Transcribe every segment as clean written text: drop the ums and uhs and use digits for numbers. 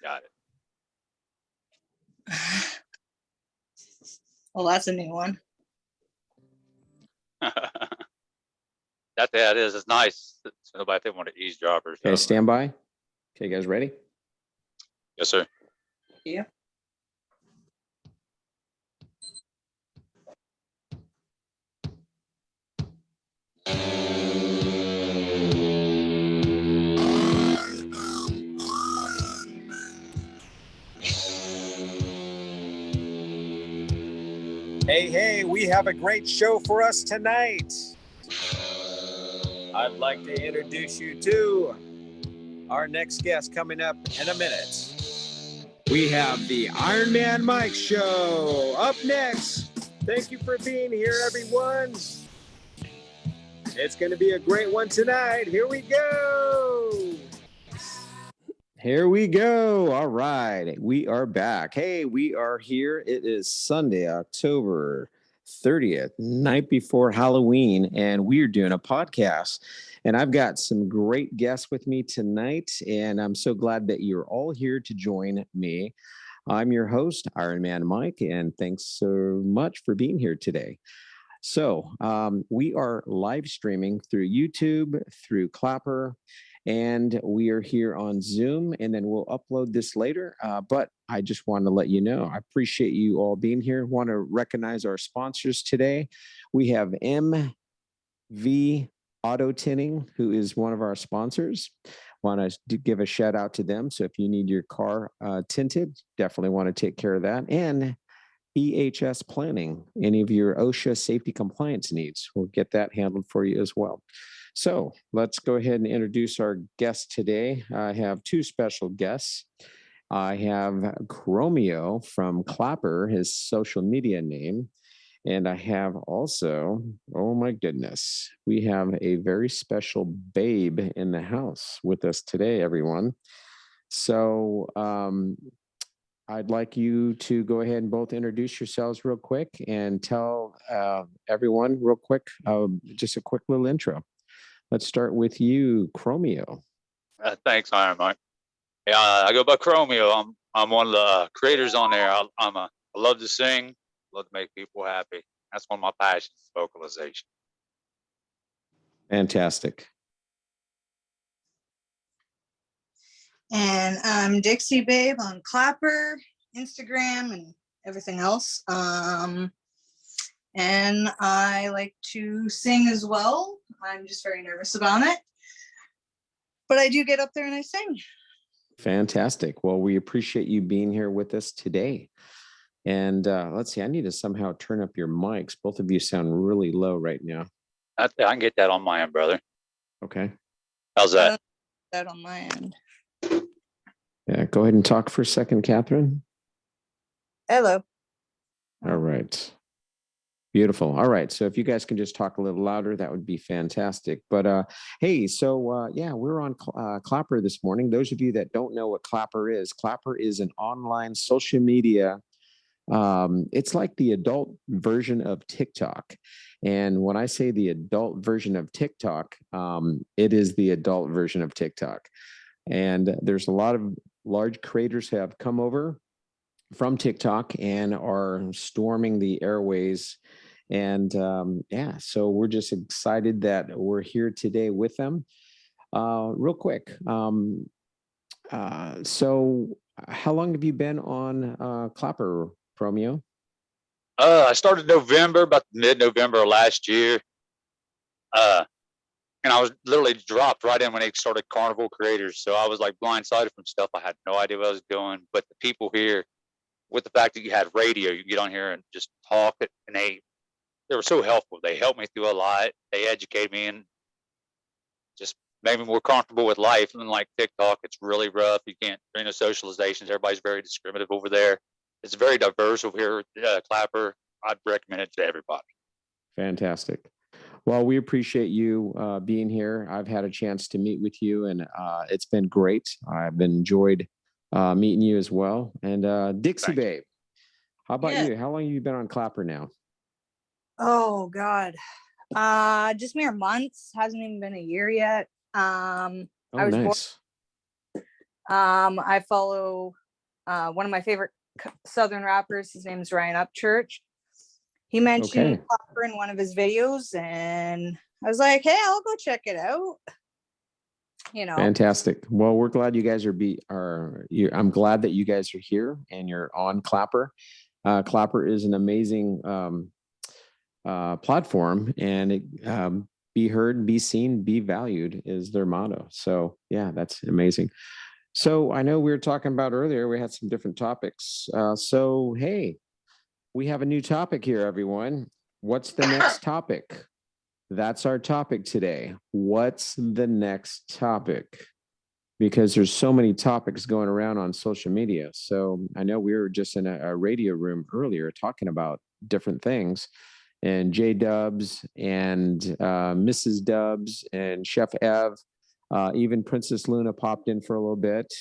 Got it. Well, that's a new one. That it is. It's nice. So nobody think want to eavesdroppers. Okay, stand by. Okay, guys, ready? Yes, sir. Yeah. Hey, we have a great show for us tonight. I'd like to introduce you to our next guest coming up in a minute. We have the Ironman Mike Show up next. Thank you for being here, everyone. It's going to be a great one tonight. Here we go. Here we go. All right. We are back. Hey, we are here. It is Sunday, October 30th, night before Halloween, and we're doing a podcast. And I've got some great guests with me tonight, and I'm so glad that you're all here to join me. I'm your host, Ironman Mike, and thanks so much for being here today. So we are live streaming through YouTube, through Clapper, and we are here on Zoom, and then we'll upload this later. But I just want to let you know, I appreciate you all being here. Want to recognize our sponsors today. We have MV Auto Tinting, who is one of our sponsors. Want to give a shout out to them. So if you need your car tinted, definitely want to take care of that. And EHS Planning, any of your OSHA safety compliance needs, we'll get that handled for you as well. So let's go ahead and introduce our guest today. I have two special guests. I have Chomeo from Clapper, his social media name. And I have also, oh my goodness, we have a very special babe in the house with us today, everyone. So I'd like you to go ahead and both introduce yourselves real quick and tell everyone real quick, just a quick little intro. Let's start with you, Chomeo. Thanks, Iron Mike. Yeah, I go by Chomeo. I'm one of the creators on there. I love to sing, love to make people happy. That's one of my passions, vocalization. Fantastic. And I'm Dixie Babe on Clapper, Instagram, and everything else. And I like to sing as well. I'm just very nervous about it. But I do get up there and I sing. Fantastic. Well, we appreciate you being here with us today. And let's see, I need to somehow turn up your mics. Both of you sound really low right now. I can get that on my end, brother. Okay. How's that? That on my end. Yeah, go ahead and talk for a second, Catherine. Hello. All right. Beautiful. All right. So if you guys can just talk a little louder, that would be fantastic. But hey, so yeah, we're on Clapper this morning. Those of you that don't know what Clapper is an online social media. It's like the adult version of TikTok. And when I say the adult version of TikTok, it is the adult version of TikTok. And there's a lot of large creators who have come over from TikTok and are storming the airways. And yeah, so we're just excited that we're here today with them. Real quick, so how long have you been on Clapper, Chomeo? I started November, about mid-November last year. And I was literally dropped right in when they started Carnival Creators. So I was like blindsided from stuff. I had no idea what I was doing. But the people here, with the fact that you had radio, you get on here and just talk it, and they were so helpful. They helped me through a lot. They educated me and just made me more comfortable with life. And like TikTok, it's really rough. You can't do no socializations. Everybody's very discriminative over there. It's very diverse over here. Clapper, I'd recommend it to everybody. Fantastic. Well, we appreciate you being here. I've had a chance to meet with you, and it's been great. I've enjoyed meeting you as well. And Dixie Babe, how about you? How long have you been on Clapper now? Oh God, just mere months. Hasn't even been a year yet. I Oh, was born, nice. I follow one of my favorite Southern rappers. His name's Ryan Upchurch. He mentioned Okay. Clapper in one of his videos, and I was like, hey, I'll go check it out. You know, Fantastic. Well, we're glad you guys I'm glad that you guys are here and you're on Clapper. Clapper is an amazing platform, and be heard, be seen, be valued is their motto. So yeah, that's amazing. So I know we were talking about earlier, we had some different topics. So, hey, we have a new topic here, everyone. What's the next topic? That's our topic today. What's the next topic? Because there's so many topics going around on social media. So I know we were just in a radio room earlier talking about different things, and J Dubs and Mrs. Dubs and Chef Ev, even Princess Luna popped in for a little bit.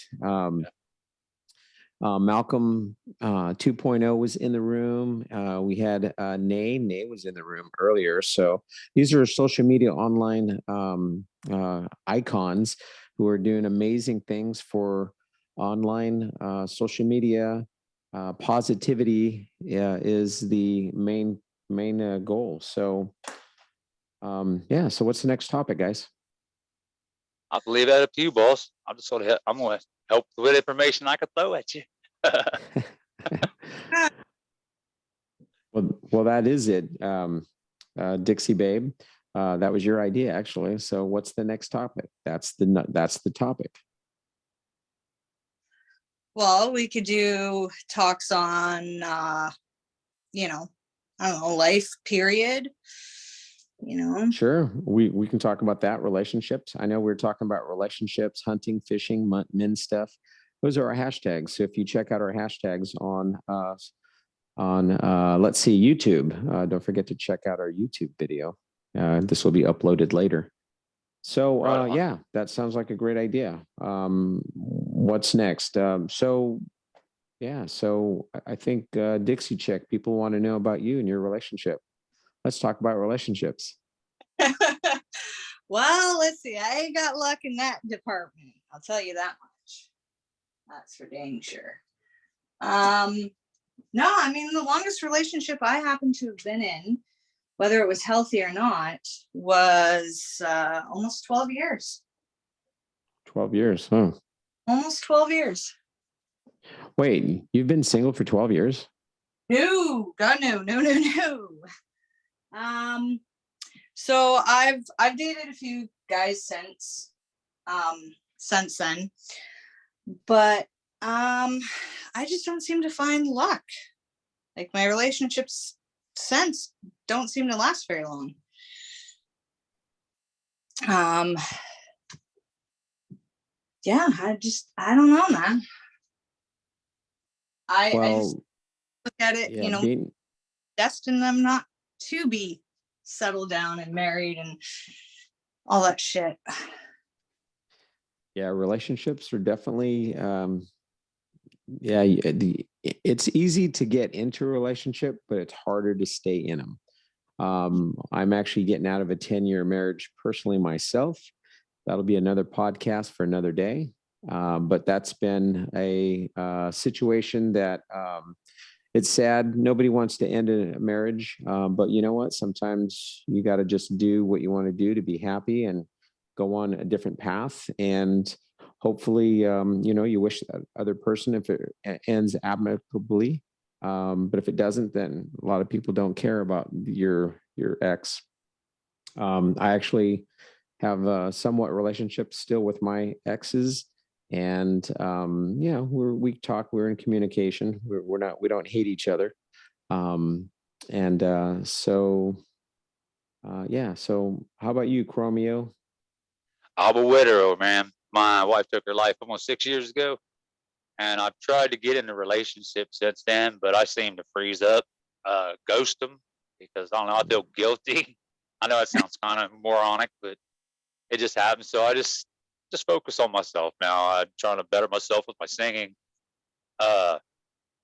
Malcolm 2.0 was in the room. We had Nay was in the room earlier. So these are social media online icons who are doing amazing things for online social media. Positivity is the main goal. So yeah. So what's the next topic, guys? I'll leave that up to you, boss. I'm just I'm gonna help with information I could throw at you. Well, that is it. Dixie Babe, that was your idea, actually. So what's the next topic? That's the topic. well, we could do talks on, you know, I don't know, life period, you know. Sure. We can talk about that. Relationships. I know we were talking about relationships, hunting, fishing, men stuff. Those are our hashtags. So if you check out our hashtags on let's see, YouTube, don't forget to check out our YouTube video. This will be uploaded later. So Right on. yeah, that sounds like a great idea. What's next? So yeah, so I think Dixie Chick, people want to know about you and your relationship. Let's talk about relationships. Well, let's see. I ain't got luck in that department. I'll tell you that much. That's for dang sure. No, I mean, the longest relationship I happen to have been in, whether it was healthy or not, was almost 12 years. 12 years, huh? Almost 12 years. Wait, you've been single for 12 years? No, God, no. So I've dated a few guys since then, but I just don't seem to find luck. Like, my relationships since don't seem to last very long. Yeah, I don't know, man. I just look at it, yeah, you know, destined them not to be settled down and married and all that shit. Yeah, relationships are definitely it's easy to get into a relationship, but it's harder to stay in them. I'm actually getting out of a 10-year marriage personally myself. That'll be another podcast for another day. But that's been a situation that it's sad. Nobody wants to end a marriage. But you know what? Sometimes you got to just do what you want to do to be happy and go on a different path. And hopefully, you know, you wish that other person if it ends amicably. But if it doesn't, then a lot of people don't care about your ex. I actually have a somewhat relationship still with my exes, and yeah, we talk, we're in communication. We don't hate each other. So yeah. So how about you, Chomeo? I'm a widower, man. My wife took her life almost 6 years ago, and I've tried to get in a relationship since then, but I seem to freeze up, ghost them because I don't know. I feel guilty. I know it sounds kind of moronic, but it just happens. So I just focus on myself now. I'm trying to better myself with my singing.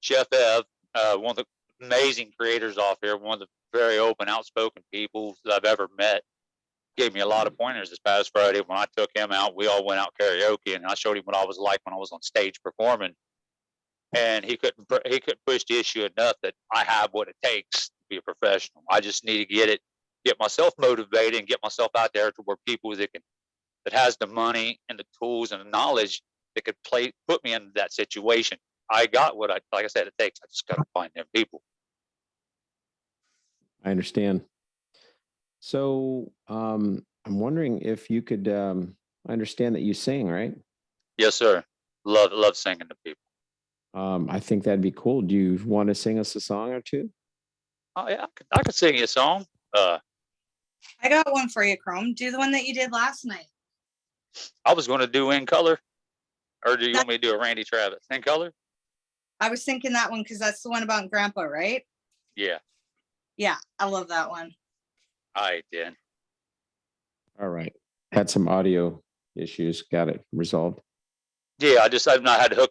Chef Ev, one of the amazing creators off here, one of the very open, outspoken people that I've ever met. gave me a lot of pointers this past Friday. When I took him out, we all went out karaoke, and I showed him what I was like when I was on stage performing. And he couldn't push the issue enough that I have what it takes to be a professional. I just need to get myself motivated and get myself out there to where people that has the money and the tools and the knowledge that could put me into that situation. I got what like I said, it takes. I just got to find them people. I understand. So I'm wondering if you could, I understand that you sing, right? Yes, sir. Love singing to people. I think that'd be cool. Do you want to sing us a song or two? Oh yeah, I could sing you a song. I got one for you, Chrome. Do the one that you did last night. I was going to do In Color, or do you want me to do a Randy Travis? In Color? I was thinking that one because that's the one about Grandpa, right? Yeah. Yeah, I love that one. I did. All right. Had some audio issues. Got it resolved. Yeah, I've not had to hook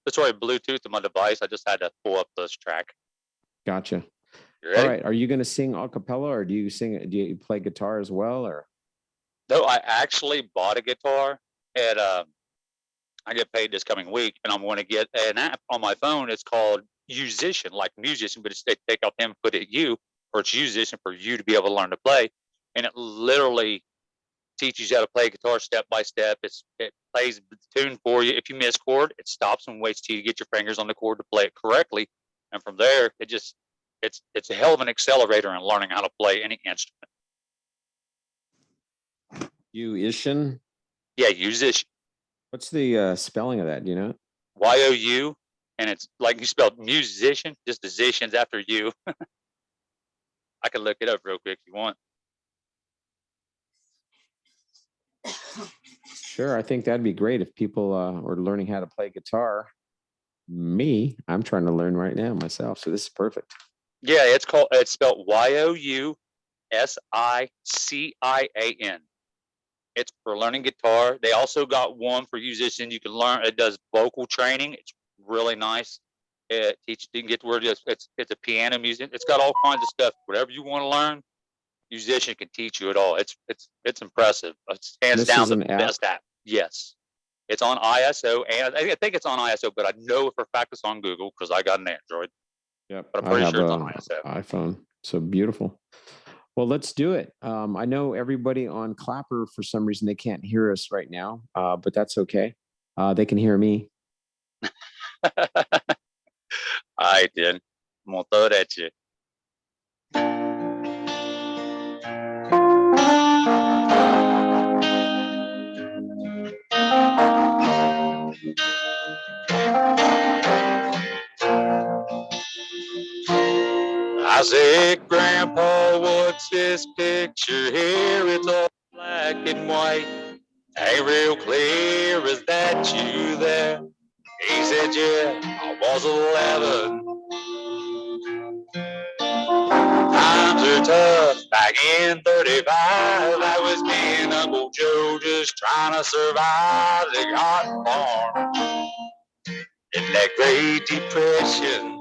Bluetooth to my device. I just had to pull up this track. Gotcha. You ready? All right. Are you going to sing a cappella, or do you play guitar as well, or? No, I actually bought a guitar, and I get paid this coming week, and I'm going to get an app on my phone. It's called Musician, like musician, but it's they take out him, put it you, or it's musician for you to be able to learn to play, and it literally teaches you how to play guitar step by step. It plays the tune for you. If you miss chord, it stops and waits till you get your fingers on the chord to play it correctly, and from there, it's a hell of an accelerator in learning how to play any instrument. Musician? Yeah, musician. What's the spelling of that? Do you know? Y-O-U, and it's like you spelled musician, just the zicians after you. I can look it up real quick if you want. Sure. I think that'd be great if people are learning how to play guitar. I'm trying to learn right now myself. So this is perfect. Yeah, it's spelled Y-O-U-S-I-C-I-A-N. It's for learning guitar. They also got one for musicians. You can learn. It does vocal training. It's really nice. It teaches. You can get to where it's a piano music. It's got all kinds of stuff. Whatever you want to learn, musician can teach you it all. It's impressive. It's hands down the best app. Yes, it's on ISO, and I think it's on ISO, but I know for a fact it's on Google because I got an Android. Yep, but I'm pretty sure it's on ISO. iPhone. So beautiful. Well, let's do it. I know everybody on Clapper, for some reason, they can't hear us right now, but that's okay. They can hear me. I did. I'm gonna throw it at you. I said, Grandpa, what's this picture here? It's all black and white. Ain't real clear, is that you there? He said, yeah, I was 11. Times are tough, back in 35. That was me and Uncle Joe just trying to survive the cotton farm in that Great Depression.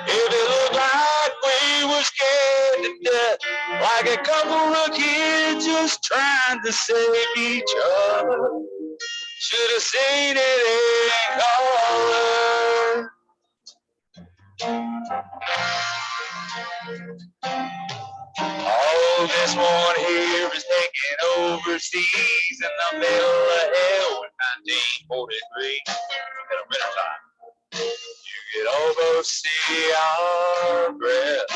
If it looked like we were scared to death, like a couple of kids just trying to save each other, should have seen it in color. Oh, this one here is taken overseas in the middle of hell in 1943. In the wintertime. You could almost see our breath.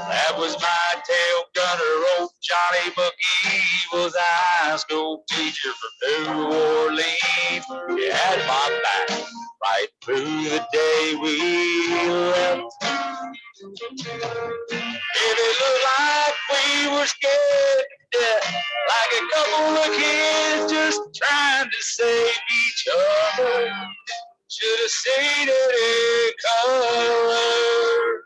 That was my tail gunner, old Johnny McGee was a high school teacher from New Orleans. He had my back right through the day we left. If it looked like we were scared to death, like a couple of kids just trying to save each other, should have seen it in color.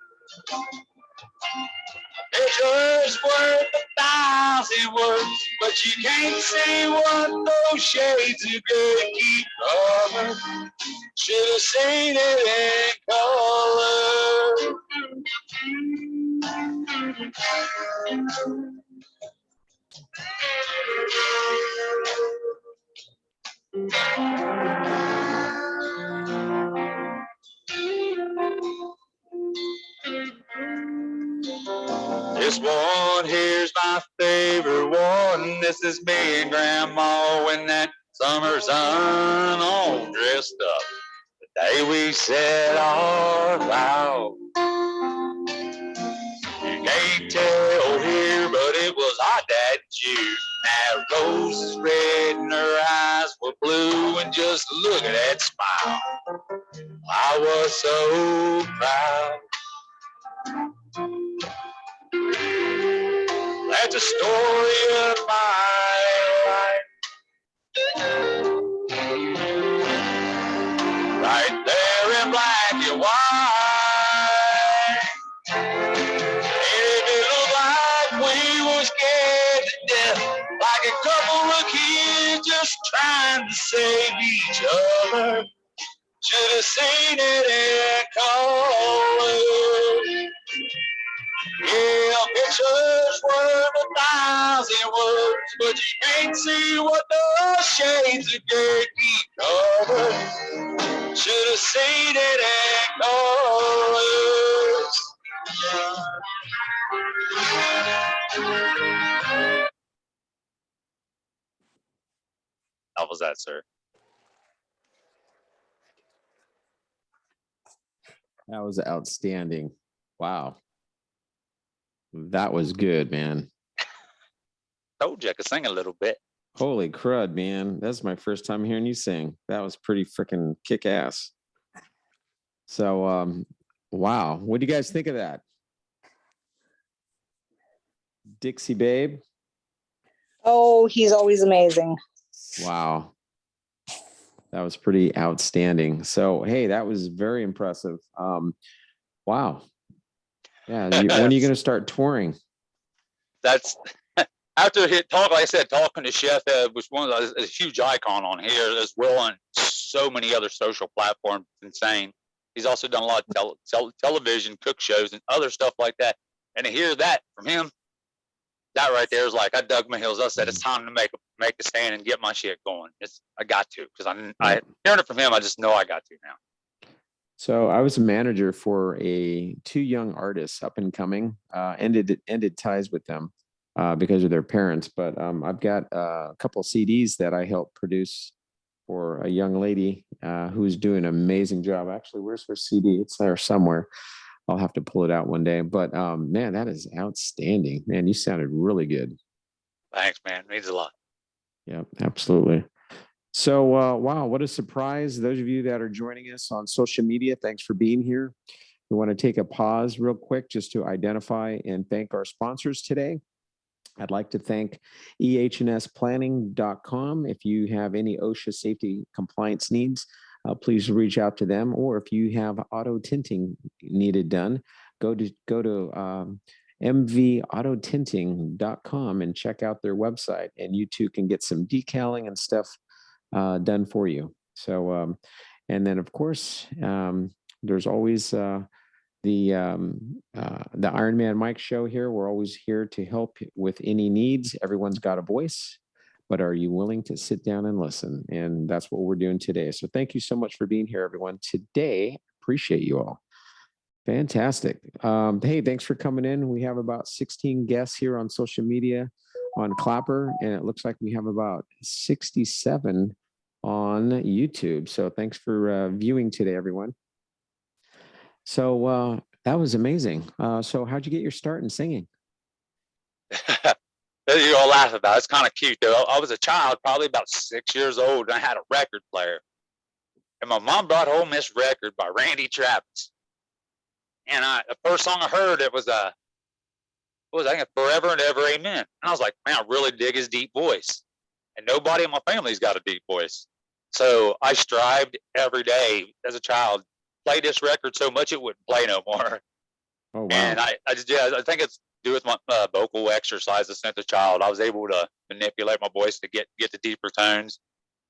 Picture's worth 1,000 words, but you can't see what those shades of gray keep coming. Should have seen it in color. This one here's my favorite one. This is me and Grandma in that summer sun, all dressed up. The day we said our vow. You can't tell here, but it was our dad and June. Now roses red and her eyes were blue, and just look at that smile. I was so proud. That's the story of my life. Right there in black and white. It looked like we were scared to death, like a couple of kids just trying to save each other. Should have seen it in color. Yeah, pictures worth 1,000 words, but you can't see what the shades of gray keep covered. Should have seen it in colors. How was that, sir? That was outstanding. Wow. That was good, man. Told you I could sing a little bit. Holy crud, man. That's my first time hearing you sing. That was pretty freaking kick ass. So, wow. What do you guys think of that? Dixie Babe? Oh, he's always amazing. Wow. That was pretty outstanding. So, hey, that was very impressive. Wow. Yeah. When are you going to start touring? That's after like I said, talking to Chef Ed was one of those, a huge icon on here as well on so many other social platforms. It's insane. He's also done a lot of television, cook shows, and other stuff like that. And to hear that from him, that right there is like I dug my heels. I said it's time to make a stand and get my shit going. I got to, because I hearing it from him, I just know I got to now. So I was a manager for two young artists up and coming. Ended ties with them because of their parents. But I've got a couple of CDs that I helped produce for a young lady who's doing an amazing job. Actually, where's her CD? It's there somewhere. I'll have to pull it out one day. But man, that is outstanding. Man, you sounded really good. Thanks, man. It means a lot. Yeah, absolutely. So, wow, what a surprise. Those of you that are joining us on social media, thanks for being here. We want to take a pause real quick just to identify and thank our sponsors today. I'd like to thank ehnsplanning.com. If you have any OSHA safety compliance needs, please reach out to them. Or if you have auto tinting needed done, go to mvautotinting.com and check out their website, and you too can get some decaling and stuff done for you. So, and then of course, there's always the Ironman Mike show here. We're always here to help with any needs. Everyone's got a voice, but are you willing to sit down and listen? And that's what we're doing today. So thank you so much for being here, everyone. Today, appreciate you all. Fantastic. Hey, thanks for coming in. We have about 16 guests here on social media on Clapper, and it looks like we have about 67 on YouTube. So thanks for viewing today, everyone. So that was amazing. So how'd you get your start in singing? You're gonna laugh about it. It's kind of cute though. I was a child, probably about 6 years old, and I had a record player. And my mom brought home this record by Randy Travis. And the first song I heard, it was I think Forever and Ever Amen. And I was like, man, I really dig his deep voice. And nobody in my family's got a deep voice. So I strived every day as a child, play this record so much it wouldn't play no more. Oh, wow. And I think it's to do with my vocal exercises since a child. I was able to manipulate my voice to get the deeper tones.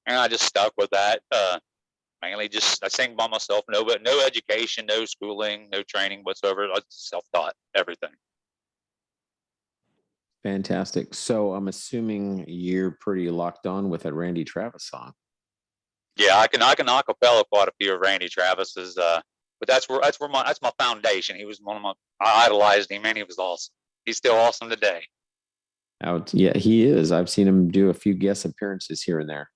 And I just stuck with that. Mainly just I sing by myself, no education, no schooling, no training whatsoever. I self-taught everything. Fantastic. So I'm assuming you're pretty locked on with a Randy Travis song. Yeah, I can acapella quite a few of Randy Travis's, but that's my foundation. He was one of my, I idolized him, and he was awesome. He's still awesome today. Yeah, he is. I've seen him do a few guest appearances here and there.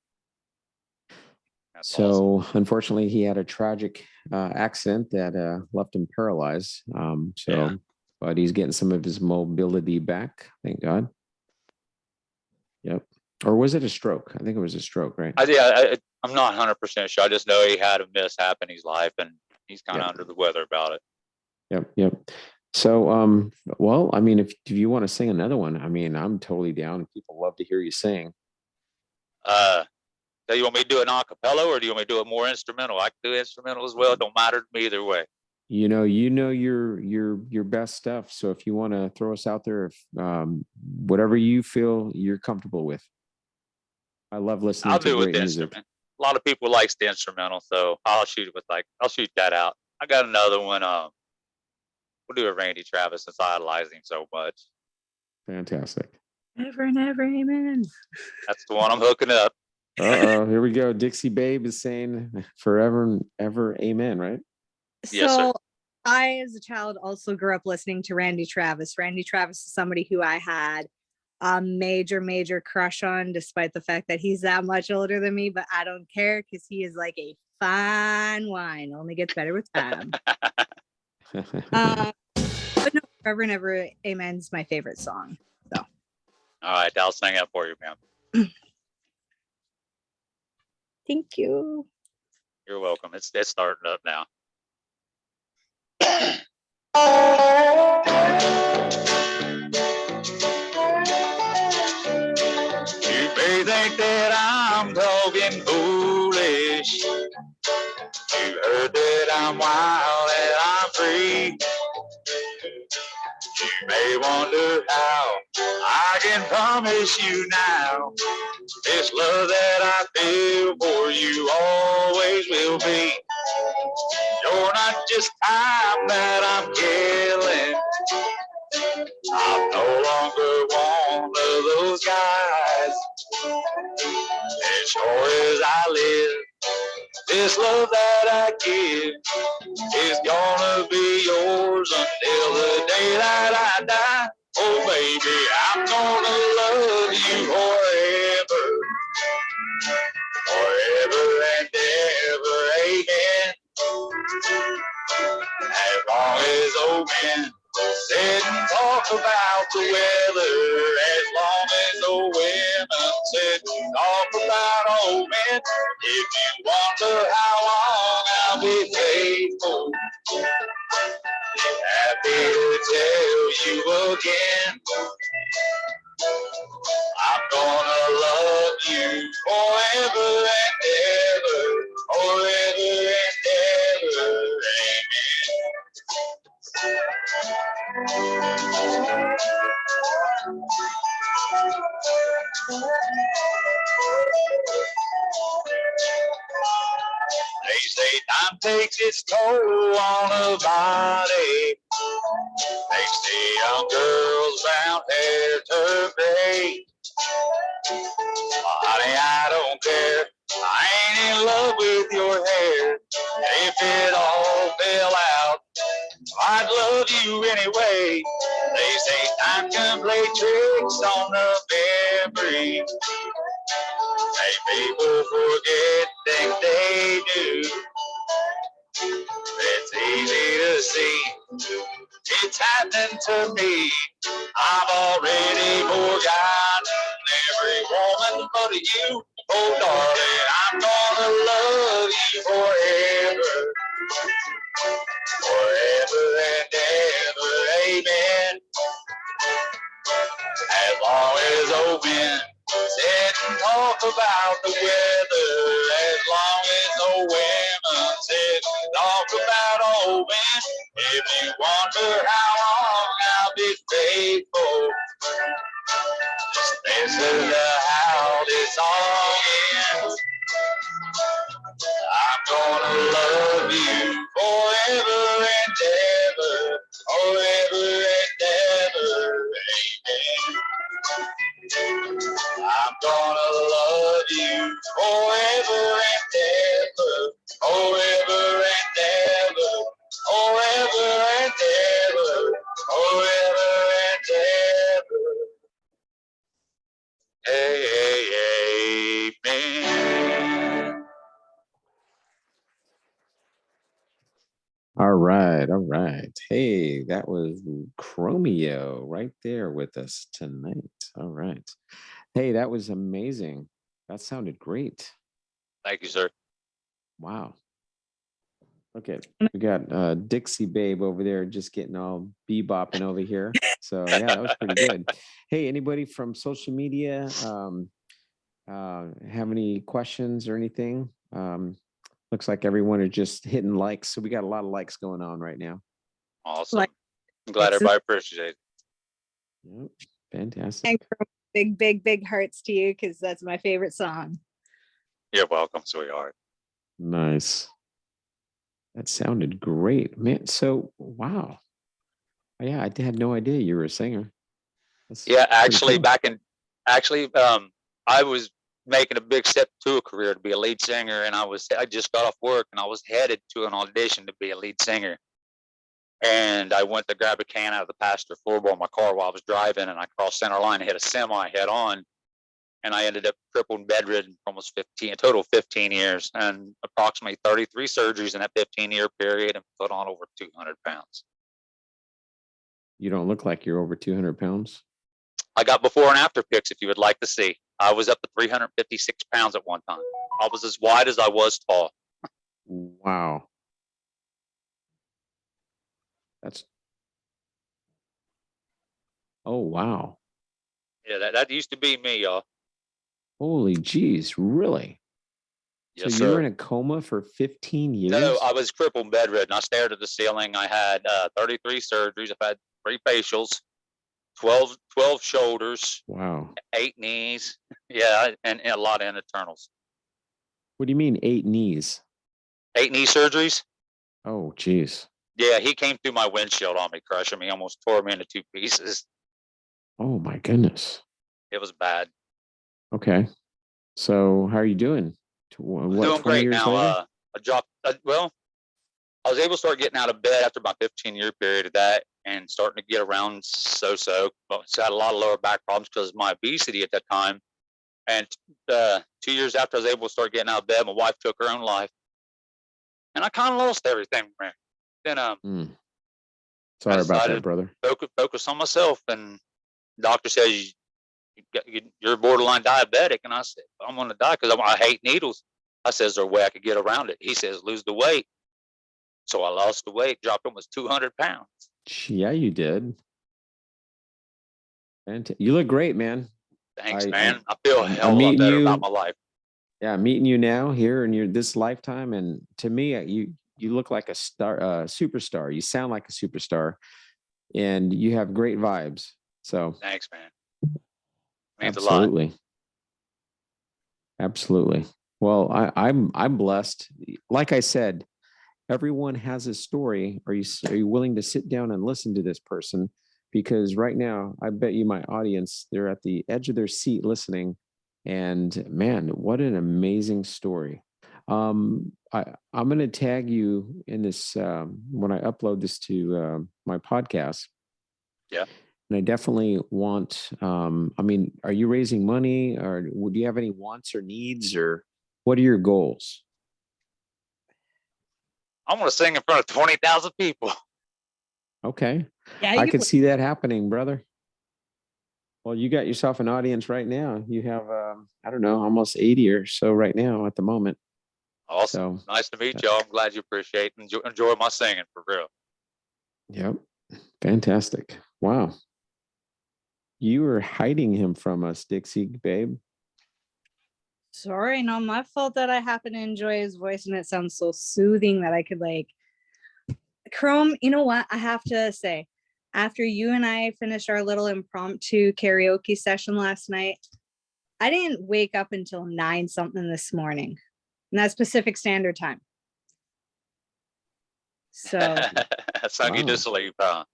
That's So awesome. unfortunately, he had a tragic accident that left him paralyzed. Yeah. But he's getting some of his mobility back. Thank God. Yep. Or was it a stroke? I think it was a stroke, right? I'm not 100% sure. I just know he had a mishap in his life, and he's kind of under the weather about it. Yep. So, well, I mean, if you want to sing another one, I mean, I'm totally down. People love to hear you sing. So you want me to do an acapella, or do you want me to do it more instrumental? I can do instrumental as well. It don't matter to me either way. You know your best stuff. So if you want to throw us out there, if whatever you feel you're comfortable with. I love listening I'll to do it with great the music. instrument. A lot of people likes the instrumental, so I'll shoot that out. I got another one. We'll do a Randy Travis since I idolize him so much. Fantastic. Ever and ever, amen. That's the one I'm hooking up. Here we go. Dixie Babe is saying forever and ever, amen, right? Yes, sir. So I, as a child, also grew up listening to Randy Travis. Randy Travis is somebody who I had a major crush on, despite the fact that he's that much older than me, but I don't care because he is like a fine wine. Only gets better with time. But no, Forever and Ever, Amen's my favorite song. So. All right, I'll sing that for you, man. Thank you. You're welcome. It's starting up now. You may think that I'm talking foolish. You heard that I'm wild and I'm free. You may wonder how I can promise you now this love that I feel for you always will be. You're not just time that I'm killing. I'm no longer one of those guys. As sure as I live, this love that I give is gonna be yours until the day that I die. Oh baby, I'm gonna love you forever, forever and ever, amen. As long as old men sit and talk about the weather, as long as old women sit and talk about old men, if you wonder how long I'll be faithful, happy to tell you again, I'm gonna love you forever and ever, forever and ever, amen. They say time takes its toll on a body, makes the young girl's brown hair turn gray. Honey, I don't care, I ain't in love with your hair. If it all fell out, I'd love you anyway. They say time can play tricks on the memory, make people forget things they do. It's easy to see, it's happening to me. I've already forgotten every woman but you. Oh darling, I'm gonna love you forever, forever and ever, amen. As long as old men sit and talk about the weather, as long as old women sit and talk about old men, if you wonder how long I'll be faithful, just listen to how this song ends. I'm gonna love you forever and ever, forever and ever, amen. I'm gonna love you forever and ever, forever and ever, forever and ever, forever and ever. Hey, amen. All right. All right. Hey, that was Chomeo right there with us tonight. All right. Hey, that was amazing. That sounded great. Thank you, sir. Wow. Okay. We got Dixie Babe over there just getting all bebopping over here. So yeah, that was pretty good. Hey, anybody from social media have any questions or anything? Looks like everyone are just hitting likes. So we got a lot of likes going on right now. Awesome. Like- I'm glad everybody appreciates it. Yep. Fantastic. And big, big, big hearts to you because that's my favorite song. You're welcome, sweetheart. Nice. That sounded great, man. So, wow. Yeah, I had no idea you were a singer. That's Yeah, pretty actually, cool. I was making a big step to a career to be a lead singer, and I just got off work and I was headed to an audition to be a lead singer. And I went to grab a can out of the passenger floorboard of my car while I was driving, and I crossed center line and hit a semi head on. And I ended up crippled and bedridden for almost 15, a total of 15 years, and approximately 33 surgeries in that 15-year period, and put on over 200 pounds. You don't look like you're over 200 pounds. I got before and after pics if you would like to see. I was up to 356 pounds at one time. I was as wide as I was tall. Wow. Oh, wow. Yeah, that used to be me, y'all. Holy geez, really? Yes, So you were sir. in a coma for 15 years? No, I was crippled and bedridden. I stared at the ceiling. I had 33 surgeries. I've had 3 facials, 12 shoulders, Wow. 8 knees. Yeah, and a lot of internals. What do you mean 8 knees? 8 knee surgeries. Oh, geez. Yeah, he came through my windshield on me, crushing me, almost tore me into 2 pieces. Oh, my goodness. It was bad. Okay. So how are you doing? What, Doing 20 great years now. later? I dropped, well, I was able to start getting out of bed after my 15-year period of that and starting to get around so-so. But I had a lot of lower back problems because of my obesity at that time. And 2 years after I was able to start getting out of bed, my wife took her own life. And I kind of lost everything. Then I Sorry about decided that, brother. to focus on myself. And the doctor says, you're borderline diabetic. And I said, I'm going to die because I hate needles. I said, is there a way I could get around it? He says, lose the weight. So I lost the weight, dropped almost 200 pounds. Yeah, you did. And you look great, man. Thanks, man. I feel a I'm hell of a lot meeting better you. about my life. Yeah, I'm meeting you now here in this lifetime, and to me, you look like a star, superstar. You sound like a superstar, and you have great vibes. So Thanks, man. Means absolutely, a lot. absolutely. Well, I'm blessed. Like I said, everyone has a story. Are you willing to sit down and listen to this person? Because right now, I bet you my audience, they're at the edge of their seat listening. And man, what an amazing story. I'm going to tag you in this when I upload this to my podcast. Yeah. And I definitely want, I mean, are you raising money or do you have any wants or needs or what are your goals? I want to sing in front of 20,000 people. Okay. Yeah, I could see that happening, brother. Well, you got yourself an audience right now. You have, I don't know, almost 80 or so right now at the moment. Awesome. So, nice to meet y'all. I'm glad you appreciate and enjoy my singing for real. Yep. Fantastic. Wow. You were hiding him from us, Dixie, babe. Sorry, not my fault that I happen to enjoy his voice and it sounds so soothing that I could like Chrome, you know what? I have to say, after you and I finished our little impromptu karaoke session last night, I didn't wake up until 9 something this morning. And that's Pacific Standard Time. So Sung you to sleep, huh?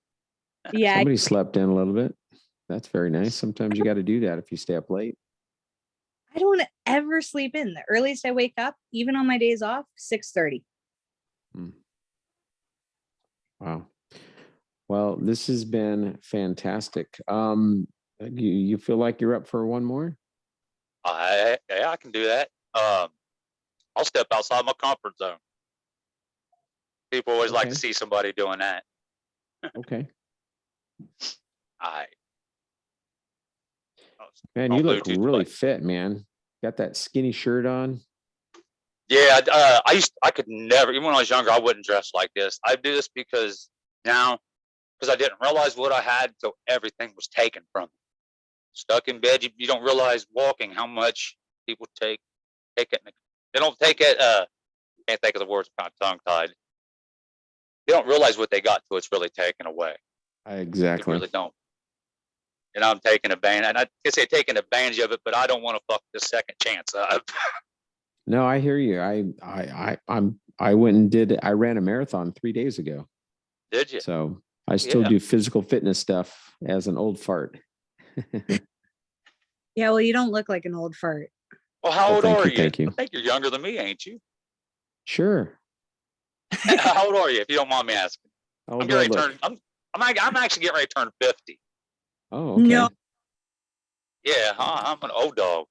yeah, Somebody slept in a little bit. That's very nice. Sometimes you got to do that if you stay up late. I don't ever sleep in. The earliest I wake up, even on my days off, 6:30. Wow. Well, this has been fantastic. You feel like you're up for one more? Yeah, I can do that. I'll step outside my comfort zone. People always like to see somebody doing that. Okay. All right. Man, you look really fit, man. Got that skinny shirt on. Yeah, I could never, even when I was younger, I wouldn't dress like this. I do this because now, because I didn't realize what I had till everything was taken from me. Stuck in bed, you don't realize walking how much people take it. They don't take it. Can't think of the words. I'm kind of tongue tied. They don't realize what they got till it's really taken away. Exactly. They really don't. And I'm taking advantage. And I can say taking advantage of it, but I don't want to fuck the second chance up. No, I hear you. I went and did. I ran a marathon 3 days ago. Did you? So I still do physical fitness stuff as an old fart. Yeah, well, you don't look like an old fart. Well, how old are you? Thank you. I think you're younger than me, ain't you? Sure. How old are you, if you don't mind me asking? I'm actually getting ready to turn 50. Oh, okay. No. Yeah, I'm an old dog.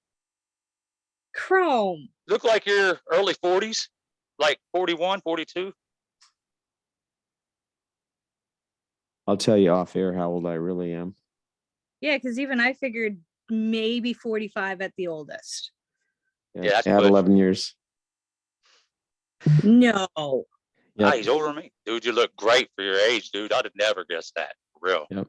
Chrome. Look like you're early 40s, like 41, 42. I'll tell you off air how old I really am. Yeah, because even I figured maybe 45 at the oldest. Yeah, add 11 years. No. Yep. He's older than me. Dude, you look great for your age, dude. I'd have never guessed that. For real. Yep.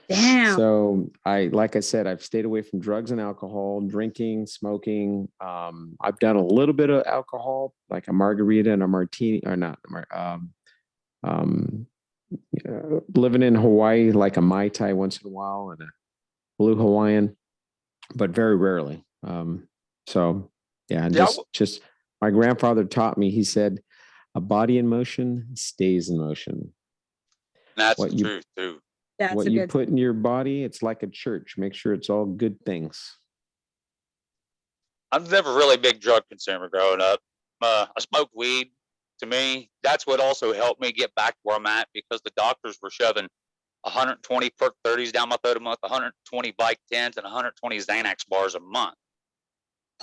Damn. So like I said, I've stayed away from drugs and alcohol, drinking, smoking. I've done a little bit of alcohol, like a margarita and a martini, or not. Living in Hawaii, like a Mai Tai once in a while and a Blue Hawaiian, but very rarely. So yeah, just my grandfather taught me. He said, "A body in motion stays in motion." That's the truth too. What you put in your body, it's like a church. Make sure it's all good things. I was never really a big drug consumer growing up. I smoked weed. To me, that's what also helped me get back to where I'm at, because the doctors were shoving 120 perk 30s down my throat a month, 120 Bike 10s, and 120 Xanax bars a month.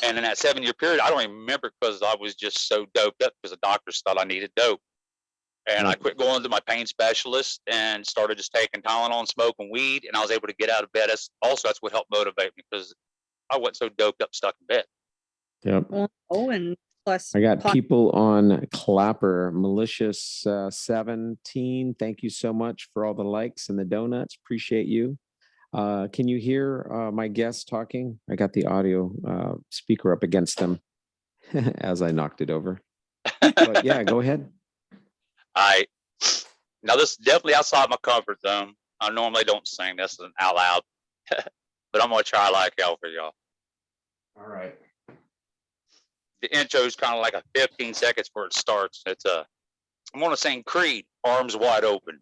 And in that 7-year period, I don't even remember, because I was just so doped up because the doctors thought I needed dope. And I quit going to my pain specialist and started just taking Tylenol and smoking weed. And I was able to get out of bed. That's what helped motivate me, because I wasn't so doped up, stuck in bed. Yep. Oh, and plus, I got people on Clapper, Malicious 17. Thank you so much for all the likes and the donuts. Appreciate you. Can you hear my guests talking? I got the audio speaker up against them as I knocked it over. But yeah, go ahead. Now this is definitely outside my comfort zone. I normally don't sing this out loud, but I'm gonna try like hell for y'all. All right. The intro is kind of like a 15 seconds before it starts. I'm gonna sing Creed, Arms Wide Open.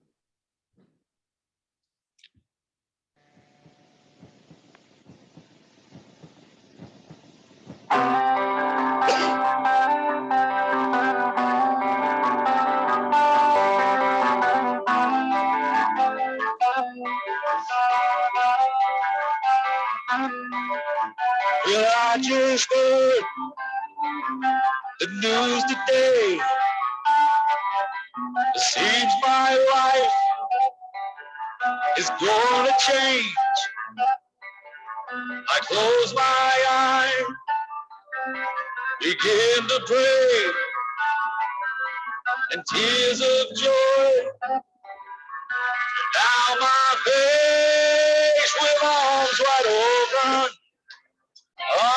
Well, I just heard the news today. It seems my life is gonna change. I close my eyes, begin to pray, and tears of joy down my face with arms wide open.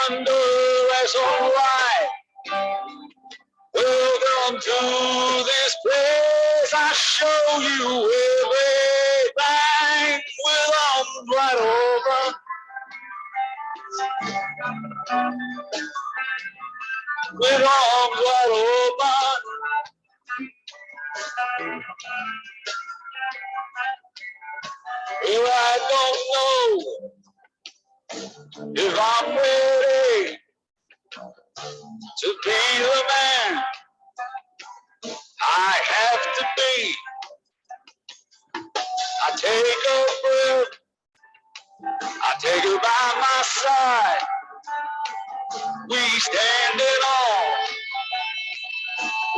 Under SOI, welcome to this place. I show you everything with arms wide open. With arms wide open. Well, I don't know if I'm ready to be the man I have to be. I take a breath, I take her by my side. We stand it all.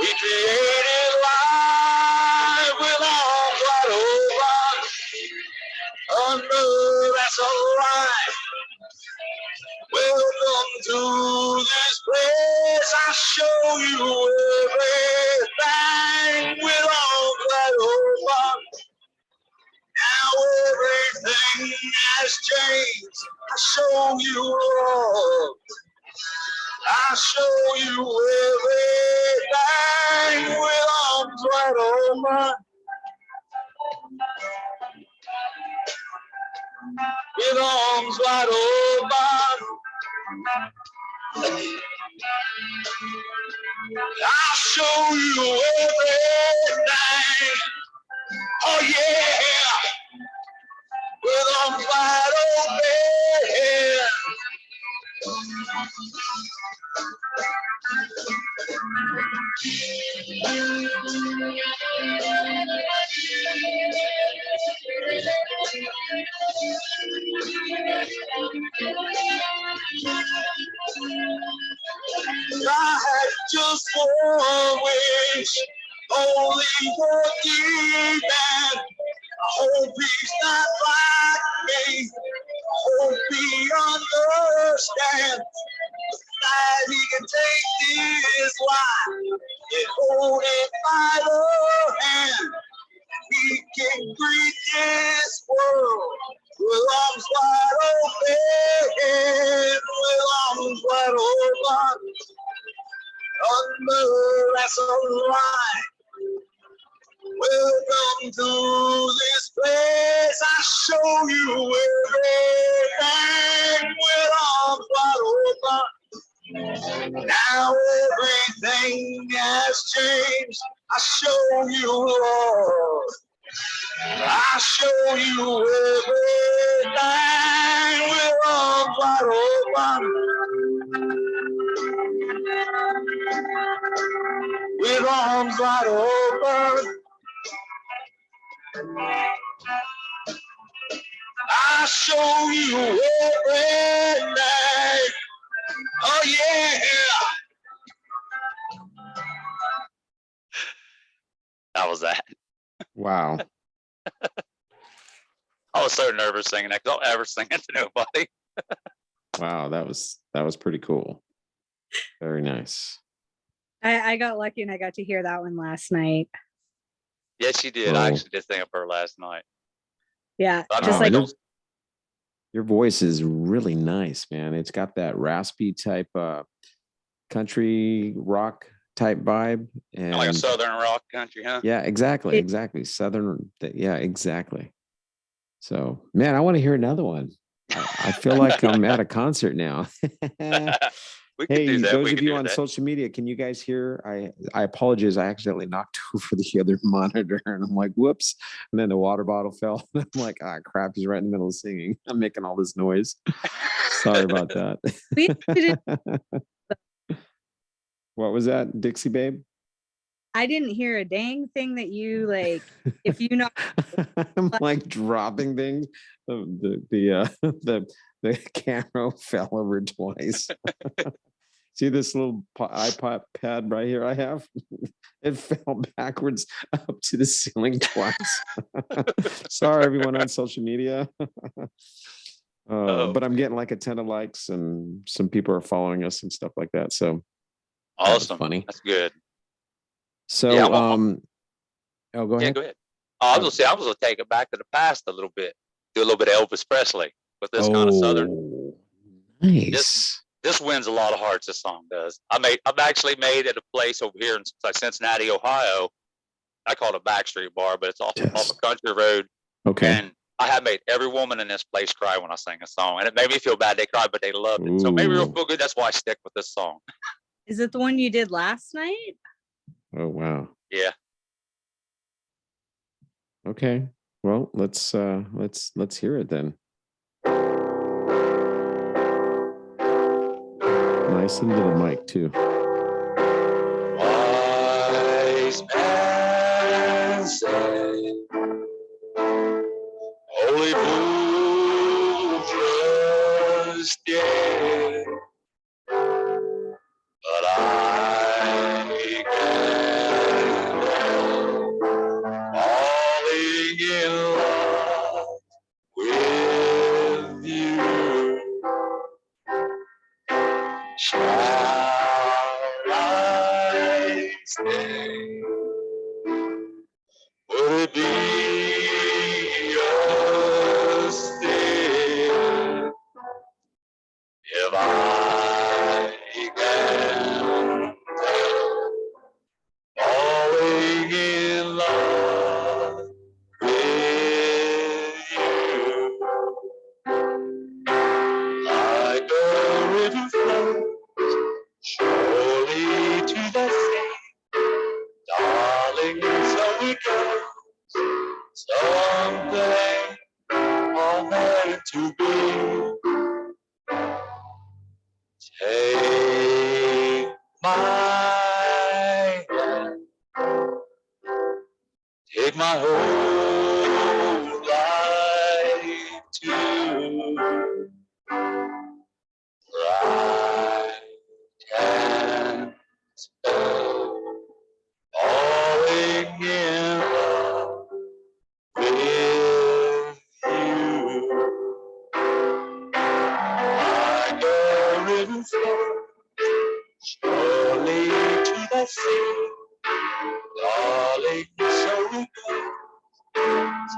We created life with arms wide open. Oh no, that's alright. Welcome to this place. I show you everything with arms wide open. Now everything has changed. I show you all. I show you everything with arms wide open. With arms wide open. I'll show you everything. Oh yeah. With arms wide open. I had just one wish, only one demon. I hope he's not like me. I hope he understands that he can take this life and hold it by the hand. He can greet this world with arms wide open, with arms wide open. Oh no, that's alright. Welcome to this place. I show you everything with arms wide open. Now everything has changed. I show you all. I show you everything with arms wide open. With arms wide open. I show you everything. Oh yeah. That was that. Wow. I was so nervous singing that because I don't ever sing it to nobody. Wow, that was pretty cool. Very nice. I got lucky and I got to hear that one last night. Yes, she did. I actually did sing up her last night. Yeah, I just normally like don't- Your voice is really nice, man. It's got that raspy type country rock type vibe. And like a southern rock country, huh? yeah, exactly. Southern. Yeah, exactly. So, man, I want to hear another one. I feel like I'm at a concert now. We can Hey, do that. those We of can you do on that. social media, can you guys hear? I apologize. I accidentally knocked over the other monitor, and I'm like, whoops! And then the water bottle fell. And I'm like, ah, crap! He's right in the middle of singing. I'm making all this noise. Sorry about that. we didn't, What was that, Dixie Babe? I didn't hear a dang thing that you like. If you know, I'm like dropping things. The camera fell over twice. See this little iPod pad right here I have? It fell backwards up to the ceiling twice. Sorry, everyone on social media. But I'm getting like a ton of likes and some people are following us and stuff like that. So that was Awesome. funny. That's good. So, Yeah, oh, go Yeah, ahead. go ahead. I was gonna say I was gonna take it back to the past a little bit. Do a little bit of Elvis Presley with this kind of southern. Nice. This wins a lot of hearts. This song does. I've actually made it a place over here in like Cincinnati, Ohio. I call it a backstreet bar, but it's off a country road. Okay. And I have made every woman in this place cry when I sing a song, and it made me feel bad. They cried, but they loved it. So maybe real feel good. That's why I stick with this song. is it the one you did last night? Oh wow. Yeah. Okay. Well, let's hear it then. Nice into the mic too. Wise man said, Holy Blue just dead, but I can falling in love with you. Shall I stay? Would it be a sin if I can falling in love with you? Like a river flows surely to the sea, darling, so it goes. Someday are meant to be. Take my hand, take my whole life too. I can't spell falling in love with you. Like a river flows surely to the sea, darling, so it goes.